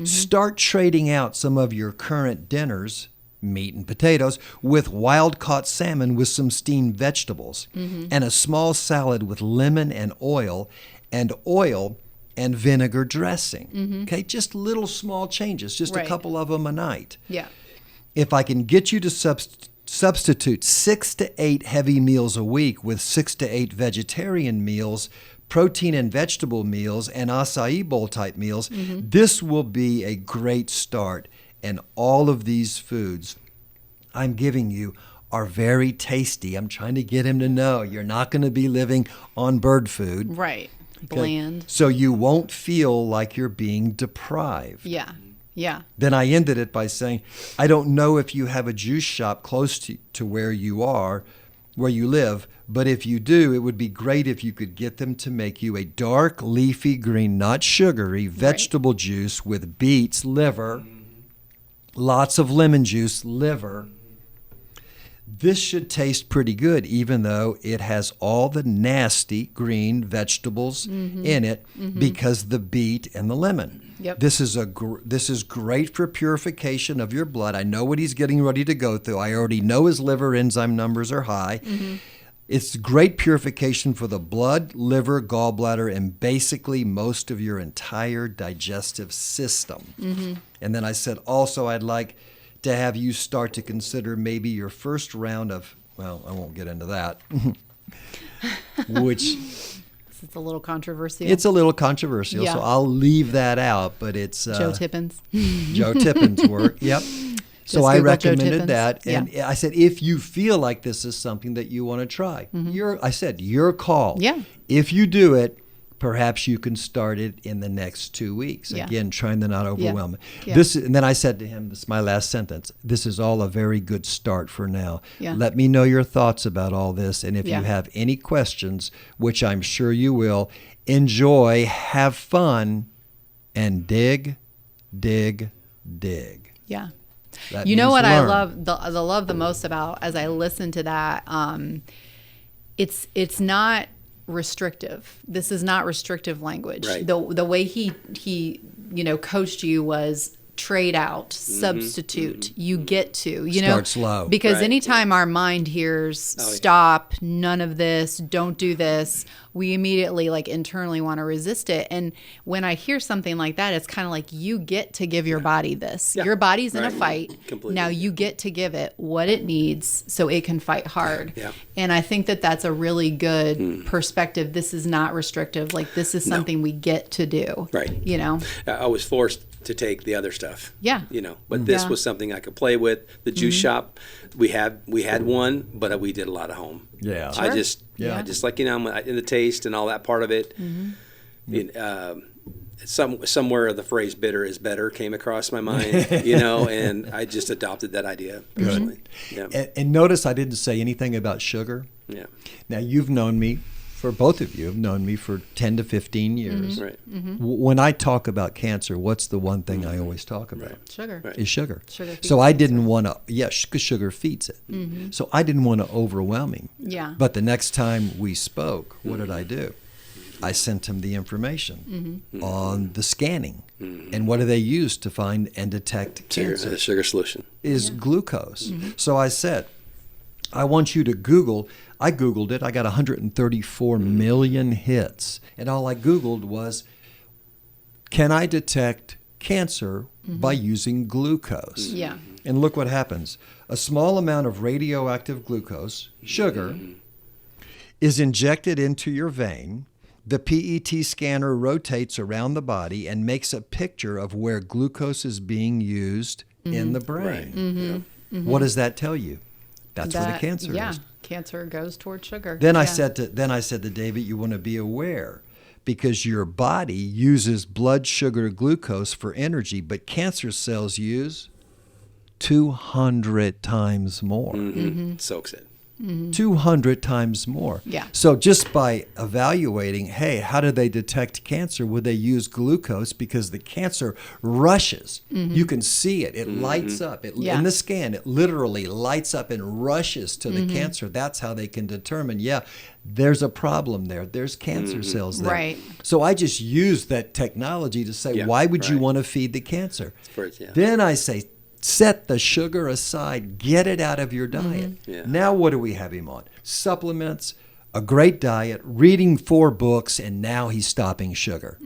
Start trading out some of your current dinners, meat and potatoes, with wild-caught salmon with some steamed vegetables and a small salad with lemon and oil and vinegar dressing. Okay, just little small changes, just a couple of them a night. Yeah. If I can get you to substitute 6 to 8 heavy meals a week with 6 to 8 vegetarian meals, protein and vegetable meals, and acai bowl type meals, this will be a great start. And all of these foods I'm giving you are very tasty. I'm trying to get him to know you're not going to be living on bird food. Right. Bland. So you won't feel like you're being deprived. Yeah. Yeah. Then I ended it by saying, I don't know if you have a juice shop close to where you live, but if you do, it would be great if you could get them to make you a dark, leafy green, not sugary, vegetable juice with beets, liver, lots of lemon juice, liver. This should taste pretty good, even though it has all the nasty green vegetables in it because the beet and the lemon. Yep. This is great for purification of your blood. I know what he's getting ready to go through. I already know his liver enzyme numbers are high. It's great purification for the blood, liver, gallbladder, and basically most of your entire digestive system. And then I said, also, I'd like to have you start to consider maybe your first round of, well, I won't get into that, which... It's a little controversial. It's a little controversial, so I'll leave that out, but it's... Joe Tippins. Joe Tippins' work, yep. So I recommended that, and I said, if you feel like this is something that you want to try, I said, your call. Yeah. If you do it, perhaps you can start it in the next 2 weeks. Again, trying to not overwhelm it. Yeah. And then I said to him, this is my last sentence, this is all a very good start for now. Yeah. Let me know your thoughts about all this, and if you have any questions, which I'm sure you will, enjoy, have fun, and dig, dig, dig. Yeah. That you know what learn. I love the most about as I listen to that, it's not restrictive. This is not restrictive language. Right. The way he coached you was trade out, substitute. You get to, Start slow. Because anytime our mind hears stop, none of this, don't do this, we immediately internally want to resist it. And when I hear something like that, it's kind of like you get to give your body this. Your body's in a fight. Completely. Now you get to give it what it needs so it can fight hard. Yeah. And I think that that's a really good perspective. This is not restrictive. This is something we get to do. Right. I was forced to take the other stuff. Yeah. But this was something I could play with. The juice shop, we had one, but we did a lot of home. Yeah. I just I'm in the taste and all that part of it. Somewhere the phrase "bitter is better" came across my mind, and I just adopted that idea personally. Yeah. And notice I didn't say anything about sugar. Yeah. Now you've known me for both of you have known me for 10 to 15 years. Right. When I talk about cancer, what's the one thing I always talk about? Sugar. Is sugar. Sugar feeds So I cancer. didn't want to, because sugar feeds it. So I didn't want to overwhelm him. Yeah. But the next time we spoke, what did I do? I sent him the information on the scanning. And what do they use to find and detect cancer? Sugar solution. Is glucose. So I said, I want you to Google. I Googled it. I got 134 million hits. And all I Googled was, can I detect cancer by using glucose? Yeah. And look what happens. A small amount of radioactive glucose, sugar, is injected into your vein. The PET scanner rotates around the body and makes a picture of where glucose is being used in the brain. What does that tell you? That's where the cancer is. Cancer goes toward sugar. Then I said to David, you want to be aware because your body uses blood sugar glucose for energy, but cancer cells use 200 times more. Soaks it. 200 times more. Yeah. So just by evaluating, hey, how do they detect cancer? Would they use glucose? Because the cancer rushes. You can see it. It lights up. In the scan, it literally lights up and rushes to the cancer. That's how they can determine, there's a problem there. There's cancer cells there. Right. So I just used that technology to say, why would you want to feed the cancer? Then I say, set the sugar aside. Get it out of your diet. Now what do we have him on? Supplements, a great diet, reading 4 books, and now he's stopping sugar.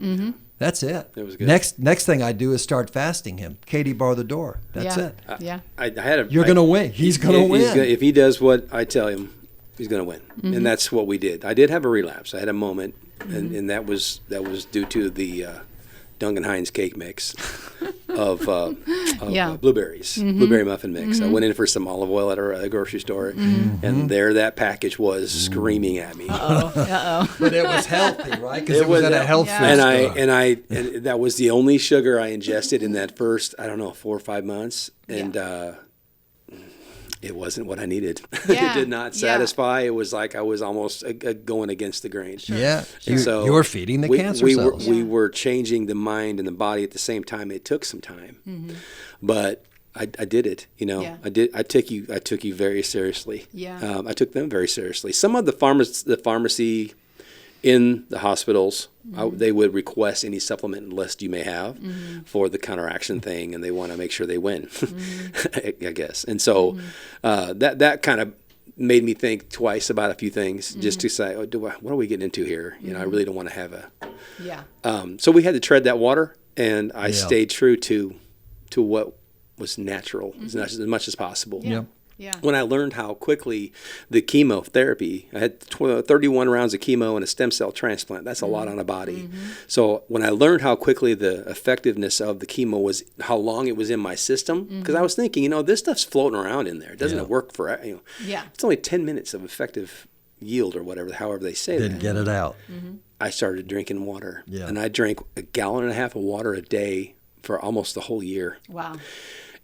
That's it. It was good. Next thing I do is start fasting him. Katie, bar the door. That's it. I had You're going to win. He's going to win. If he does what I tell him, he's going to win. And that's what we did. I did have a relapse. I had a moment, and that was due to the Duncan Hines cake mix of blueberries, blueberry muffin mix. I went in for some olive oil at a grocery store, and there that package was screaming at me. But it was healthy, right? Because it was at a health food store. And that was the only sugar I ingested in that first, 4 or 5 months, and it wasn't what I needed. It did not satisfy. It was like I was almost going against the grain. Yeah, so you were feeding the cancer cells. We were changing the mind and the body at the same time. It took some time, but I did it. I took you very seriously. I took them very seriously. Some of the pharmacy in the hospitals, they would request any supplement list you may have for the counteraction thing, and they want to make sure they win, I guess. And so that kind of made me think twice about a few things, just to say, what are we getting into here? I really don't want to have a. So we had to tread that water, and I stayed true to what was natural as much as possible. Yeah. When I learned how quickly the chemotherapy, I had 31 rounds of chemo and a stem cell transplant. That's a lot on a body. So when I learned how quickly the effectiveness of the chemo was, how long it was in my system, because I was thinking, this stuff's floating around in there. Doesn't it work for, it's only 10 minutes of effective yield or whatever, however they say that. Didn't get it out. I started drinking water. And I drank 1.5 gallons of water a day for almost the whole year. Wow.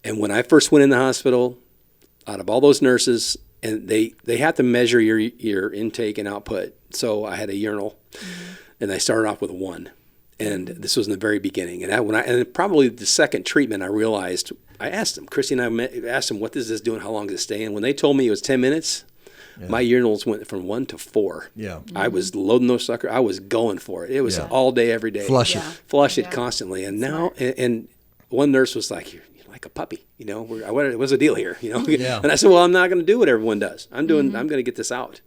And when I first went in the hospital, out of all those nurses, and they have to measure your intake and output. So I had a urinal, and I started off with 1, and this was in the very beginning. And probably the second treatment, I realized, I asked them, Christy and I asked them, what is this doing? How long does it stay in? When they told me it was 10 minutes, my urinals went from 1 to 4. I was loading those suckers. I was going for it. It was all day, every day. Flush it constantly. And now, and one nurse was like, you're like a puppy, what's the deal here, And I said, well, I'm not going to do what everyone does. I'm going to get this out.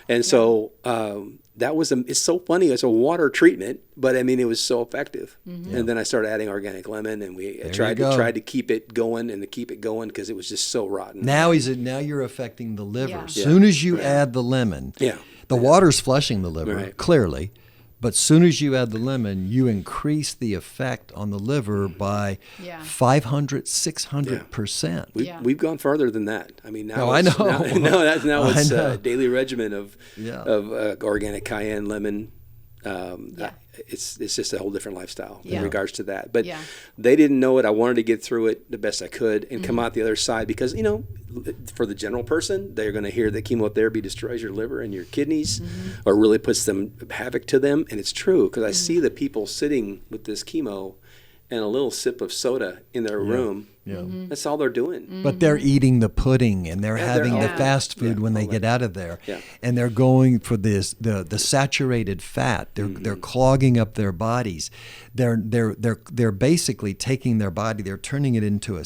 And so it's so funny. It's a water treatment, but it was so effective. And then I started adding organic lemon, and we tried to keep it going because it was just so rotten. Now you're affecting the liver. As soon as you add the lemon, the water's flushing the liver, clearly. But as soon as you add the lemon, you increase the effect on the liver by 500, 600%. We've gone further than that. Now I know. Now it's a daily regimen of organic cayenne, lemon, It's just a whole different lifestyle in Yeah. regards to that. But Yeah. they didn't know it. I wanted to get through it the best I could and come out the other side because, for the general person, they're going to hear that chemotherapy destroys your liver and your kidneys or really puts them havoc to them. And it's true because I see the people sitting with this chemo and a little sip of soda in their room. Yeah. That's all they're doing. But they're eating the pudding and they're having the Yeah. fast food when they all get that. out of there. Yeah. And they're going for the saturated fat. They're clogging up their bodies. They're basically taking their body, they're turning it into a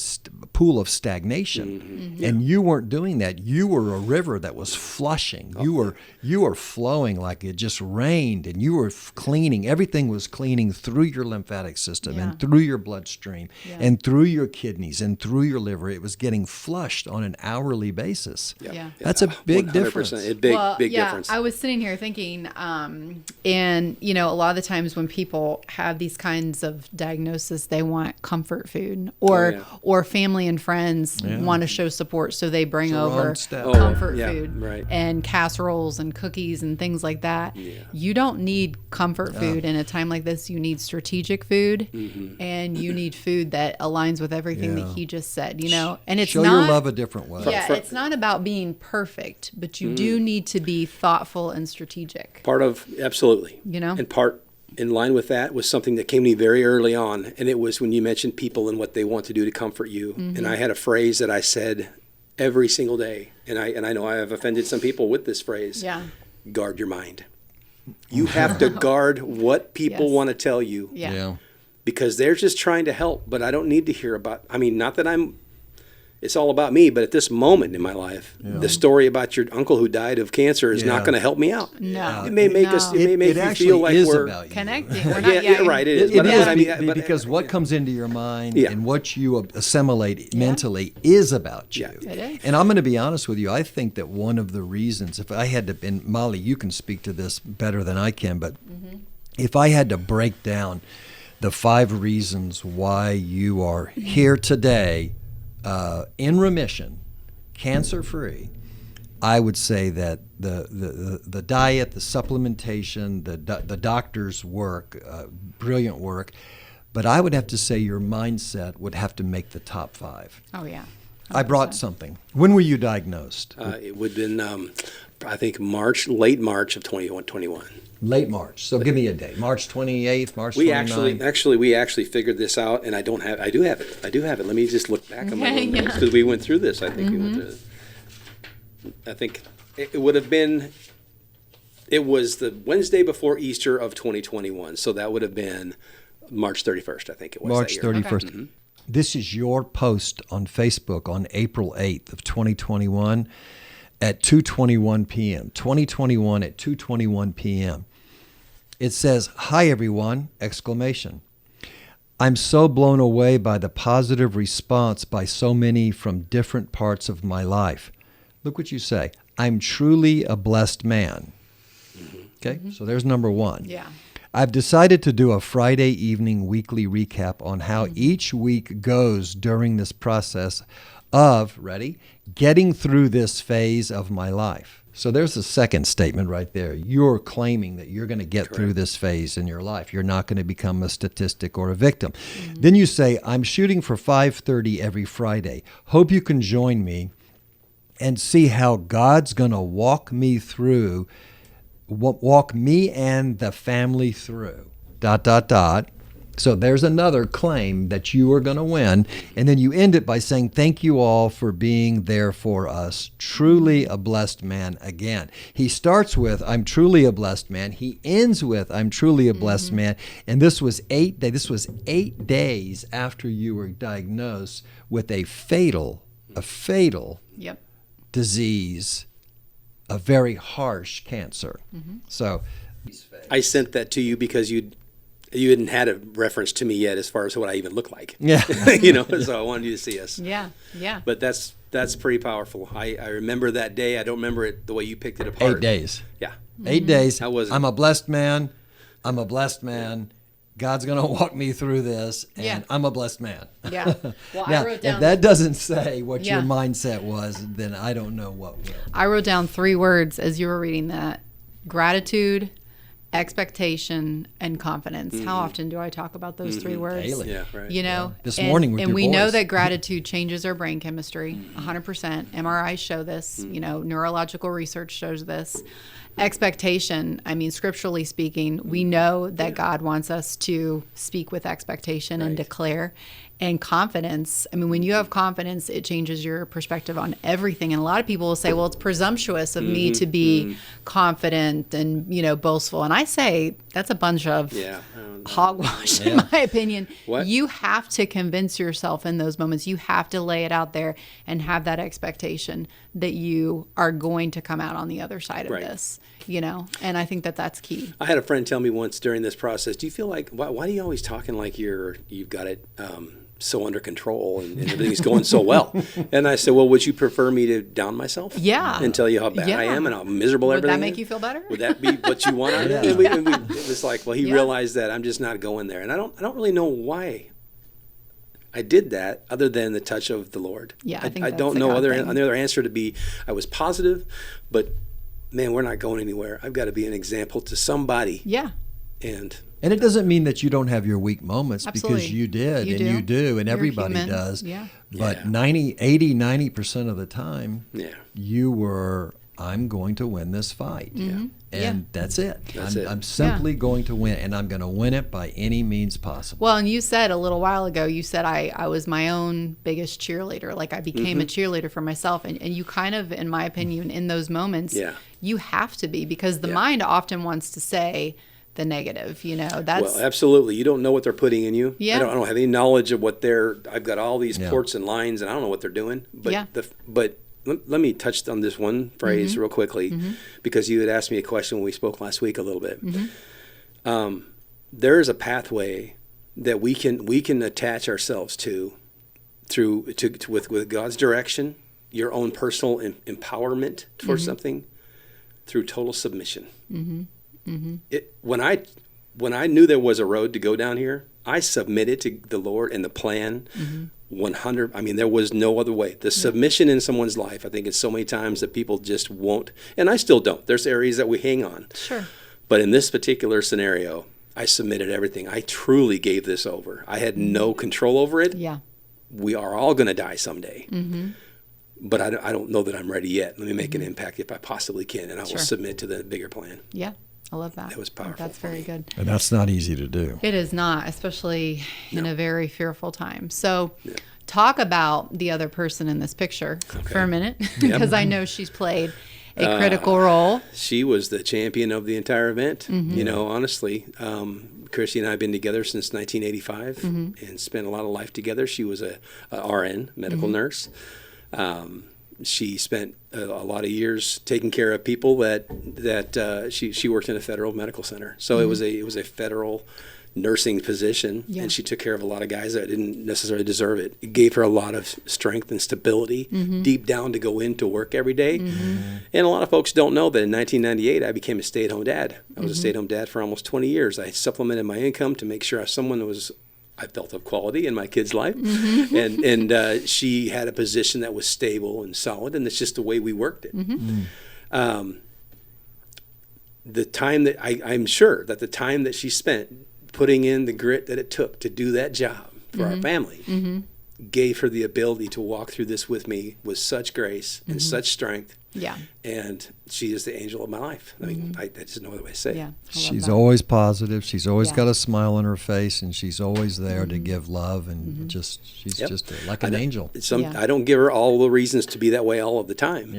pool of stagnation. And you weren't doing that. You were a river that was flushing. You were flowing like it just rained, and you were cleaning. Everything was cleaning through your lymphatic system Yeah. and through your bloodstream Yeah. and through your kidneys and through your liver. It was getting flushed on an hourly basis. Yeah. That's a big 100%. difference. A big Well, yeah, difference. I was sitting here thinking, and a lot of the times when people have these kinds of diagnoses, they want comfort food, or family and friends want to show support, so they bring It's the over wrong step. comfort yeah, food right. and casseroles and cookies and things like that. You don't need comfort food in a time like this. You need strategic food, and you need food that aligns with everything that he just said. And it's Show not your love a different way. Yeah, it's not about being perfect, but you do need to be thoughtful and strategic. Absolutely. You know? And part in line with that was something that came to me very early on. And it was when you mentioned people and what they want to do to comfort you. And I had a phrase that I said every single day. And I know I have offended some people with this phrase. Yeah. Guard your mind. You have to guard what people Yes. want to tell you. Yeah. Because they're just trying to help, but I don't need to hear about, not that it's all about me, but at this moment in my life, the story about your uncle who died of cancer is not going to help me out. No. It may make us, it may make It you actually feel like is we're about you. Connecting. We're not, right. It is. It is I mean, but- because what comes into your mind Yeah. and what you assimilate mentally is about you. Yeah. It is. And I'm going to be honest with you. I think that one of the reasons, if I had to, and Molly, you can speak to this better than I can, but if I had to break down the 5 reasons why you are here today, in remission, cancer-free, I would say that the diet, the supplementation, the doctor's work, brilliant work, but I would have to say your mindset would have to make the top 5. Oh, yeah. I brought something. When were you diagnosed? it would have been, I think, late March of 2021. Late March. So give me a date. March 28th, March 29th. We actually figured this out, and I do have it. Let me just look back on my Okay, notes because we went through this. I think we went through this. I think it would have been. It was the Wednesday before Easter of 2021, so that would have been March 31st. I think it was March that year. 31st. This is your post on Facebook on April 8th of 2021 at 2:21 p.m. 2021 at 2:21 p.m. It says, "Hi everyone!" exclamation. "I'm so blown away by the positive response by so many from different parts of my life." Look what you say. "I'm truly a blessed man." Okay, so there's number 1. Yeah. I've decided to do a Friday evening weekly recap on how each week goes during this process of, ready, getting through this phase of my life. So there's the second statement right there. You're claiming that you're going to get through this phase in your life. You're not going to become a statistic or a victim. Then you say, "I'm shooting for 5:30 every Friday. Hope you can join me and see how God's going to walk me and the family through, ... So there's another claim that you are going to win. And then you end it by saying, "Thank you all for being there for us. Truly a blessed man." Again, he starts with, "I'm truly a blessed man." He ends with, "I'm truly a blessed man." And this was 8 days after you were diagnosed with a fatal Yep. disease, a very harsh cancer. So I sent that to you because you hadn't had a reference to me yet as far as what I even look like. yeah. So I wanted you to see us. Yeah. Yeah. But that's pretty powerful. I remember that day. I don't remember it the way you picked it apart. 8 days. Yeah. 8 days. How was it? I'm a blessed man. I'm a blessed man. God's going to walk me through this, and Yeah. I'm a blessed man. Yeah. Well, Now, I wrote if down. that doesn't say what your Yeah. mindset was, then I don't know what will. I wrote down 3 words as you were reading that: gratitude, expectation and confidence. How often do I talk about those three words? Daily. Yeah, right. You know, This morning with and your we know voice. that gratitude changes our brain chemistry 100%. MRIs show this, you know, neurological research shows this. Expectation, I mean, scripturally speaking, we know that God wants us to speak with expectation and declare. And confidence, I mean, when you have confidence, it changes your perspective on everything. And a lot of people will say, well, it's presumptuous of me to be confident and, you know, boastful. And I say that's a bunch of hogwash, in my opinion. What? You have to convince yourself in those moments. You have to lay it out there and have that expectation that you are going to come out on the other side of this, you know? And I think that that's key. I had a friend tell me once during this process, do you feel like, why do you always talking like you've got it so under control and everything's going so well? And I said, well, would you prefer me to down myself? Yeah. And tell you how bad I am and how miserable Would everything is? that make you feel better? Would that be what you want? And it was like, well, he realized that I'm just not going there. And I don't really know why I did that other than the touch of the Lord. Yeah, I think I that's don't the know God other thing. another answer to be, I was positive, but man, we're not going anywhere. I've got to be an example to somebody. Yeah. And it doesn't mean that you don't have your weak moments, Absolutely. because you did, You and do. you do, and You're everybody human. does. Yeah. But Yeah. 90% of the time, yeah. you were, I'm going to win this fight. Mm-hmm. And that's it. That's it. I'm simply going to win, and I'm going to win it by any means possible. Well, and you said a little while ago, you said I was my own biggest cheerleader. Like I became a cheerleader for myself. And you kind of, in my opinion, in those moments, you have to be, because the mind often wants to say the negative, you know, that's. Well, absolutely. You don't know what they're putting in you. Yeah. I don't have any knowledge of what I've got all these ports and lines and I don't know what they're doing. But but let me touch on this one phrase real quickly, because you had asked me a question when we spoke last week a little bit. There is a pathway that we can attach ourselves to with God's direction, your own personal empowerment for something, through total submission. When I knew there was a road to go down here, I submitted to the Lord and the plan. 100. I mean, there was no other way. The submission in someone's life, I think it's so many times that people just won't, and I still don't. There's areas that we hang on. Sure. But in this particular scenario, I submitted everything. I truly gave this over. I had no control over it. Yeah. We are all going to die someday. But I don't know that I'm ready yet. Let me make an impact if I possibly can, and I will submit to the bigger plan. Yeah. I love that. That was powerful That's for very me. good. And that's not easy to do. It is not, especially in a very fearful time. So talk about the other person in this picture for a minute, because I know she's played a critical role. She was the champion of the entire event. You know, honestly, Christy and I have been together since 1985 and spent a lot of life together. She was a RN, medical nurse. She spent a lot of years taking care of people that she worked in a federal medical center. So it was a federal nursing position, and she took care of a lot of guys that didn't necessarily deserve it. It gave her a lot of strength and stability deep down to go into work every day. And a lot of folks don't know that in 1998 I became a stay-at-home dad. I was a stay-at-home dad for almost 20 years. I supplemented my income to make sure someone I felt of quality in my kid's life, and she had a position that was stable and solid, and it's just the way we worked it. The time that I'm sure that the time that she spent putting in the grit that it took to do that job for our family gave her the ability to walk through this with me with such grace and such strength. Yeah. And she is the angel of my life. I mean, that's no other way to say it. Yeah. I love She's that. always positive. She's always Yeah. got a smile on her face, and she's always there to give love, and she's just like an angel. I don't give her all the reasons to be that way all of the time.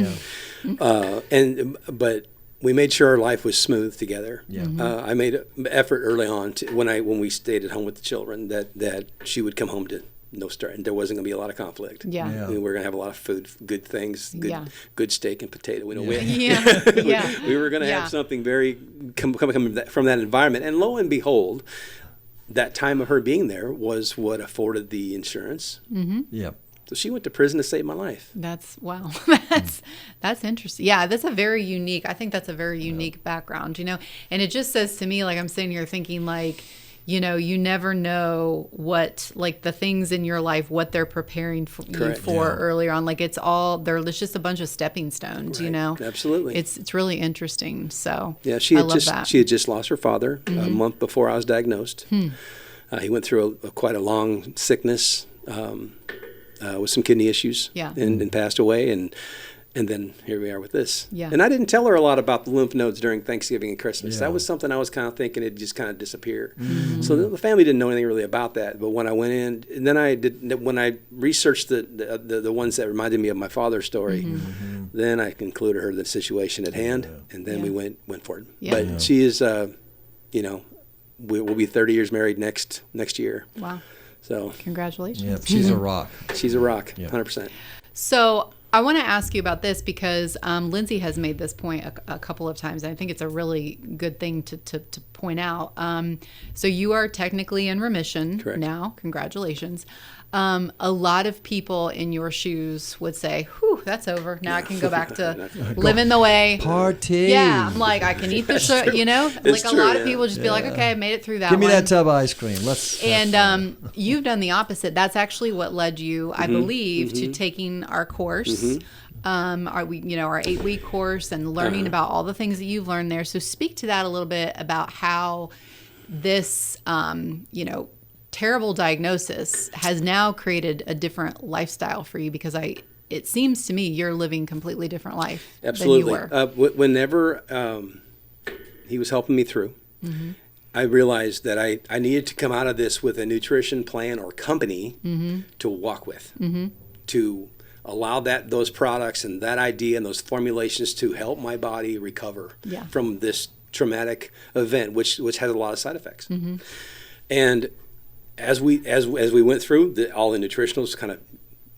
But we made sure our life was smooth together. I made an effort early on when we stayed at home with the children that she would come home to no stress, and there wasn't going to be a lot of conflict. Yeah. I mean, we were going to have a lot of food, good things, good steak and potato. We know we were going to have something very coming from that environment. And lo and behold, that time of her being there was what afforded the insurance. So she went to prison to save my life. That's wow. That's interesting. Yeah, that's a very unique. I think that's a very unique background, you know. And it just says to me, like I'm sitting here thinking, like, you never know what, like, the things in your life, what they're preparing for you for earlier on. Like, it's just a bunch of stepping stones, Absolutely. It's really interesting. So yeah, I love that. She had just lost her father a month before I was diagnosed. He went through quite a long sickness with some kidney issues and passed away. And then here we are with this. Yeah. And I didn't tell her a lot about the lymph nodes during Thanksgiving and Christmas. Yeah. That was something I was kind of thinking it'd just kind of disappear. So the family didn't know anything really about that. But when I went in, and then when I researched the ones that reminded me of my father's story, then I concluded her the situation at hand, and then we went for it. Yeah. But she is, we'll be 30 years married next year. Wow. So congratulations. Yeah, she's a rock. She's a rock, 100%. So I want to ask you about this because Lindsey has made this point a couple of times, and I think it's a really good thing to point out. So you are technically in remission now. Congratulations. A lot of people in your shoes would say, whew, that's over. Now I can go back to living the way. Party. Yeah, I'm like, I can eat the sugar, Like a lot of people just be like, okay, I made it through that Give me one. that tub of ice cream. And you've done the opposite. That's actually what led you, I believe, to taking our course. Our 8-week course and learning about all the things that you've learned there. So speak to that a little bit about how this, terrible diagnosis has now created a different lifestyle for you, because it seems to me you're living a completely different life than you were. Whenever he was helping me through, I realized that I needed to come out of this with a nutrition plan or company to walk with, to allow those products and that idea and those formulations to help my body recover from this traumatic event, which has a lot of side effects. And as we went through, all the nutritionals kind of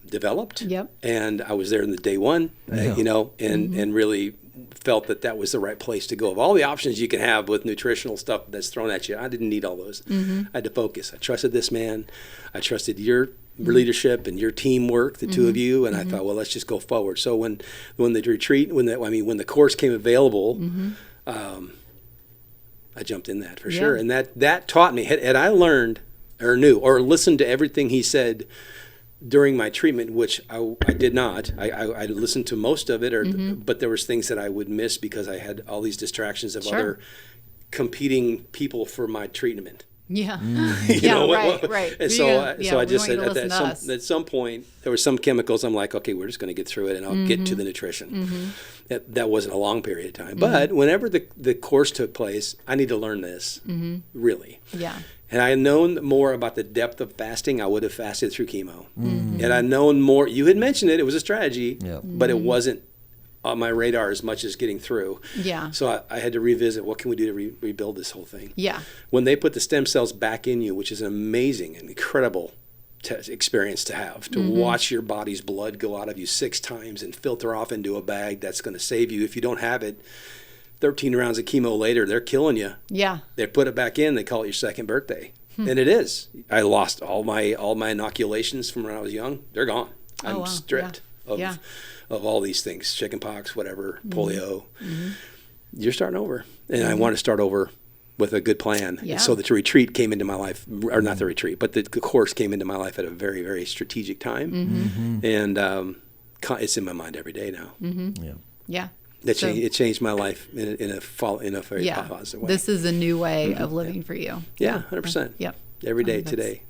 developed. Yep. And I was there in the day one, and really felt that was the right place to go. Of all the options you can have with nutritional stuff that's thrown at you, I didn't need all those. I had to focus. I trusted this man. I trusted your leadership and your teamwork, the two of you, and I thought, well, let's just go forward. So when the retreat, when the course came available, I jumped in that for sure, and that taught me. Had I learned or knew or listened to everything he said during my treatment, which I did not. I listened to most of it, but there was things that I would miss because I had all these distractions of other competing people for my treatment. Yeah. Right. And so I just said at some point there were some chemicals. I'm like, okay, we're just going to get through it, and I'll get to the nutrition. That wasn't a long period of time, but whenever the course took place, I need to learn this really. Yeah. And I had known more about the depth of fasting, I would have fasted through chemo. And I'd known more. You had mentioned it was a strategy, but it wasn't on my radar as much as getting through. Yeah. So I had to revisit, what can we do to rebuild this whole thing? Yeah. When they put the stem cells back in you, which is an amazing and incredible experience to have, to watch your body's blood go out of you 6 times and filter off into a bag that's going to save you. If you don't have it, 13 rounds of chemo later, they're killing you. Yeah. They put it back in, they call it your second birthday. And it is. I lost all my inoculations from when I was young. They're gone. I'm stripped of all these things, chickenpox, whatever, polio. You're starting over. And I want to start over with a good plan. Yeah. So the retreat came into my life, or not the retreat, but the course came into my life at a very, very strategic time. And it's in my mind every day now. Yeah. It changed my life in a very positive way. This is a new way of living for you. Yeah, 100%. Yep. Every day today.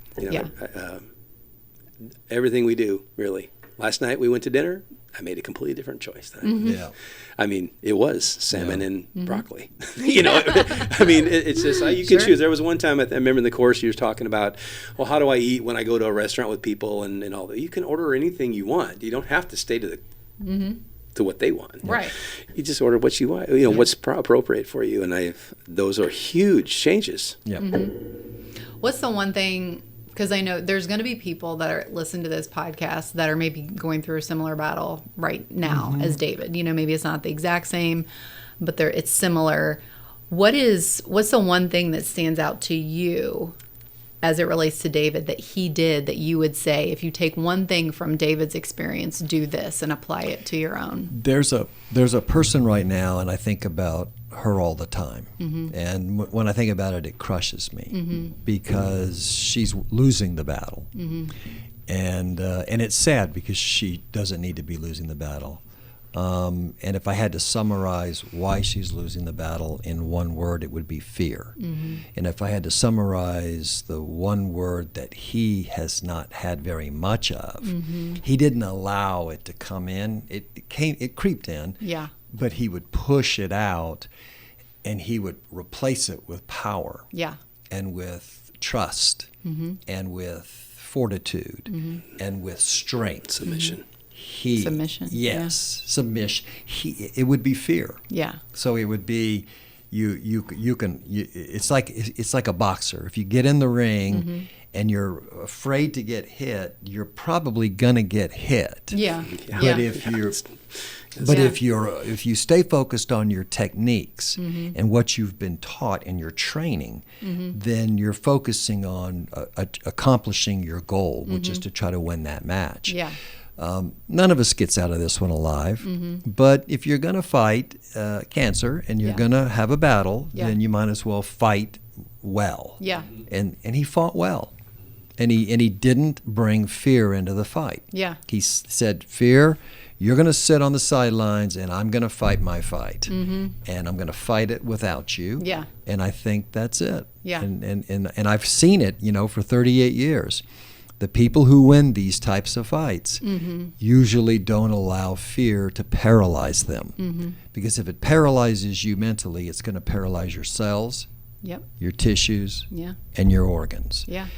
Everything we do, really. Last night we went to dinner. I made a completely different choice. I mean, it was salmon and broccoli. It's just, you can choose. There was one time, I remember in the course you were talking about, well, how do I eat when I go to a restaurant with people and all that? You can order anything you want. You don't have to stay to what they want. Right. You just order what you want, what's appropriate for you. And those are huge changes. Yeah. What's the one thing, because I know there's going to be people that are listening to this podcast that are maybe going through a similar battle right now as David. Maybe it's not the exact same, but it's similar. What's the one thing that stands out to you as it relates to David that he did that you would say, if you take one thing from David's experience, do this and apply it to your own? There's a person right now, and I think about her all the time. And when I think about it, it crushes me because she's losing the battle. And it's sad because she doesn't need to be losing the battle. And if I had to summarize why she's losing the battle in one word, it would be fear. And if I had to summarize the one word that he has not had very much of, he didn't allow it to come in. It creeped in, but he would push it out, and he would replace it with power, and with trust, and with fortitude, and with strength, submission. Submission. Yes, submission. It would be fear. Yeah. So it would be it's like a boxer. If you get in the ring and you're afraid to get hit, you're probably gonna get hit. Yeah. But if you stay focused on your techniques and what you've been taught in your training, then you're focusing on accomplishing your goal, which is to try to win that match. Yeah. None of us gets out of this one alive, but if you're going to fight cancer and you're going to have a battle, then you might as well fight well. Yeah. And he fought well, and he didn't bring fear into the fight. Yeah. He said, "Fear, you're going to sit on the sidelines, and I'm going to fight my fight, and I'm going to fight it without you." Yeah. And I think that's it. Yeah. And I've seen it, for 38 years. The people who win these types of fights usually don't allow fear to paralyze them. Because if it paralyzes you mentally, it's going to paralyze your cells, your tissues, and your organs. Yeah.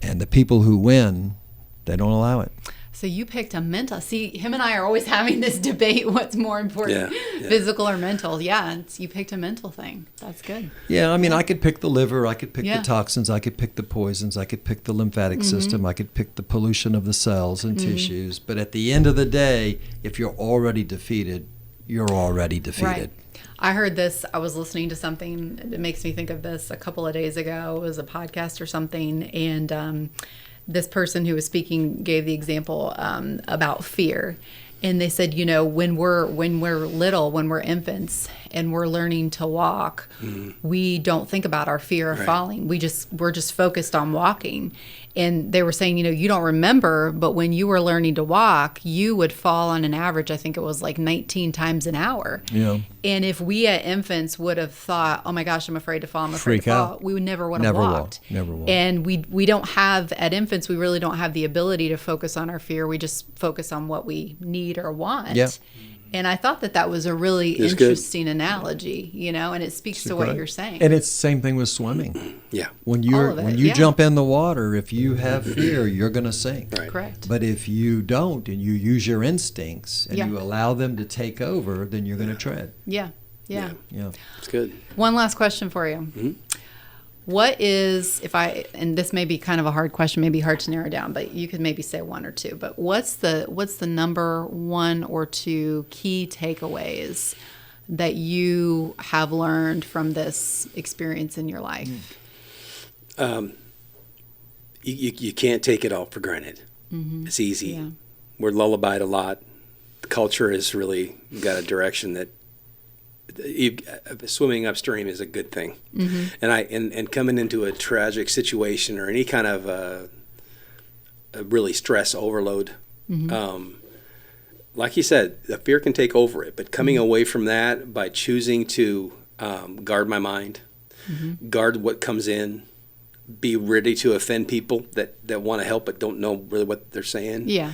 And the people who win, they don't allow it. So you picked a mental. See, him and I are always having this debate. What's more important, physical or mental? Yeah, you picked a mental thing. That's good. Yeah, I mean, I could pick the liver. I could pick the toxins. I could pick the poisons. I could pick the lymphatic system. I could pick the pollution of the cells and tissues. But at the end of the day, if you're already defeated, you're already defeated. Right. I heard this. I was listening to something. It makes me think of this a couple of days ago. It was a podcast or something, and this person who was speaking gave the example about fear. And they said, when we're little, when we're infants and we're learning to walk, we don't think about our fear of falling. We're just focused on walking. And they were saying, you don't remember, but when you were learning to walk, you would fall on an average, I think it was like 19 times an hour. Yeah. And if we at infants would have thought, oh my gosh, I'm afraid to fall, I'm afraid to fall, we would never would have walked. Never walked. And we don't have, at infants, we really don't have the ability to focus on our fear. We just focus on what we need or want. Yeah. And I thought that was a really interesting analogy, and it speaks to what you're saying. And it's the same thing with swimming. Yeah. When you jump in the water, if you have fear, you're going to sink. Right. Correct. But if you don't and you use your instincts and you allow them to take over, then you're going to tread. Yeah. It's good. One last question for you. What is, and this may be kind of a hard question, maybe hard to narrow down, but you could maybe say one or two, but what's the number one or two key takeaways that you have learned from this experience in your life? You can't take it all for granted. It's easy. Yeah. We're lullabied a lot. The culture has really got a direction that swimming upstream is a good thing. And coming into a tragic situation or any kind of a really stress overload, like you said, the fear can take over it. But coming away from that by choosing to guard my mind, guard what comes in, be ready to offend people that want to help but don't know really what they're saying. Yeah.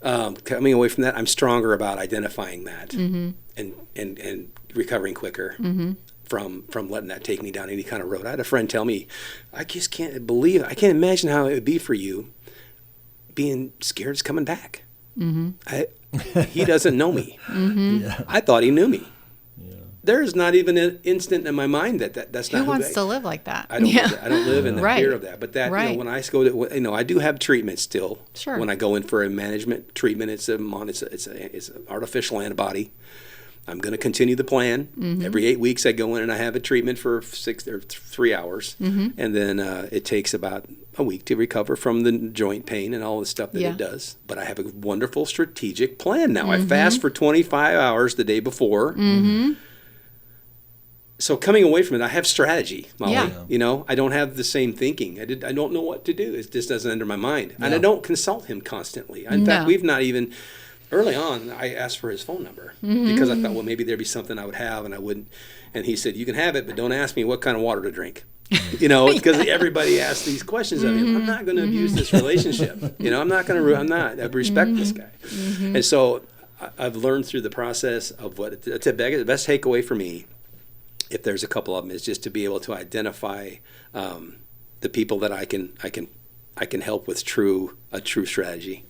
Coming away from that, I'm stronger about identifying that and recovering quicker from letting that take me down any kind of road. I had a friend tell me, I can't imagine how it would be for you being scared it's coming back. He doesn't know me. I thought he knew me. There is not even an instant in my mind that's not who wants to live like that. I don't live in the fear of that. But that when I go to, I do have treatment still. Sure. When I go in for a management treatment, it's an artificial antibody. I'm going to continue the plan. Every 8 weeks I go in and I have a treatment for 3 hours. And then it takes about a week to recover from the joint pain and all the stuff that it does. But I have a wonderful strategic plan now. I fast for 25 hours the day before. So coming away from it, I have strategy, Molly. Yeah. You know, I don't have the same thinking. I don't know what to do. It just doesn't enter my mind. And I don't consult him constantly. In fact, we've not even, early on, I asked for his phone number because I thought, well, maybe there'd be something I would have and I wouldn't. And he said, you can have it, but don't ask me what kind of water to drink. You know, because everybody asks these questions of him. I'm not going to abuse this relationship. You know, I respect this guy. And so I've learned through the process of what, the best takeaway for me, if there's a couple of them, is just to be able to identify the people that I can help with a true strategy.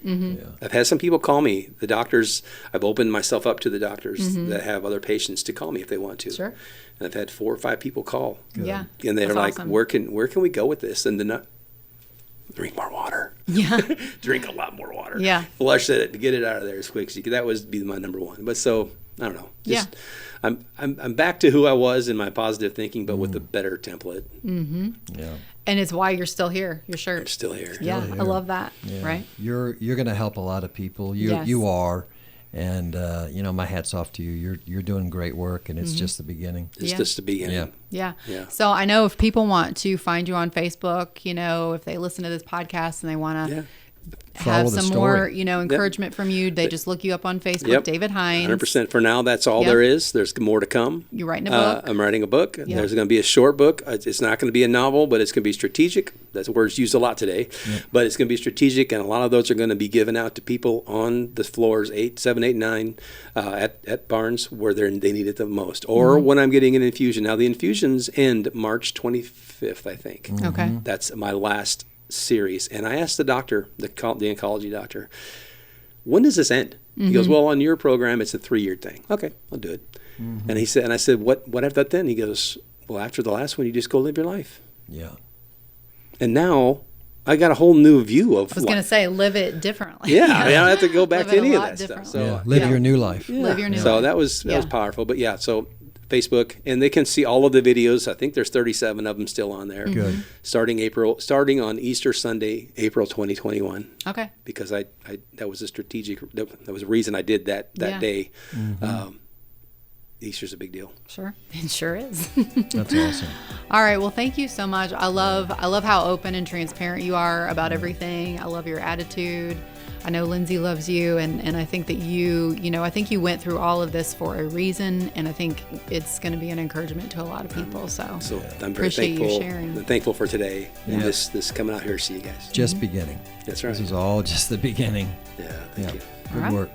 I've had some people call me. The doctors, I've opened myself up to the doctors that have other patients to call me if they want to. Sure. And I've had 4 or 5 people call. Yeah. And they're That's like, awesome. where can we go with this? And then drink more water. Yeah. Drink a lot more water. Yeah. Flush it, get it out of there as quick as you can. That would be my number one. But so, I don't know. Just, I'm back to who I was in my positive thinking, but with a better template. Yeah. And it's why you're still here. Your shirt. I'm still here. Yeah, I love that. Yeah. Right. You're going to help a lot of people. You are, and you know, my hat's off to you. You're doing great work, and it's just the beginning. It's just the beginning. Yeah. Yeah. So I know if people want to find you on Facebook, you know, if they listen to this podcast and they want to Follow have the some story. more, you know, encouragement from you, they just look you up on Facebook, David Hines. 100%. For now, that's all there is. There's more to come. You're writing a book. I'm writing a book. There's going to be a short book. It's not going to be a novel, but it's going to be strategic. That's a word used a lot today. But it's going to be strategic, and a lot of those are going to be given out to people on the floors 8, 7, 8, 9 at Barnes where they need it the most, or when I'm getting an infusion. Now, the infusions end March 25th, I think. Okay. That's my last series. And I asked the doctor, the oncology doctor, when does this end? He goes, well, on your program, it's a 3-year thing. Okay, I'll do it. And he said, and I said, what after that then? He goes, well, after the last one, you just go live your life. Yeah. And now I got a whole new view of I was going to say, live it differently. Yeah, I don't have to go back Live to it a any of lot that stuff. differently. So Live your new life. Live your new So life. that was powerful. But so Facebook, and they can see all of the videos. I think there's 37 of them still on there. Good. Starting on Easter Sunday, April 2021. Okay. Because I that was a strategic. That was a reason I did that day. Easter's a big deal. Sure. It sure is. That's awesome. All right. Well, thank you so much. I love how open and transparent you are about everything. I love your attitude. I know Lindsey loves you, and I think that I think you went through all of this for a reason, and I think it's going to be an encouragement to a lot of people. So I'm very appreciate thankful. you sharing. I'm thankful for today and this coming out here to see you guys. Just beginning. That's right. This is all just the beginning. Yeah. Thank you. Good right. work.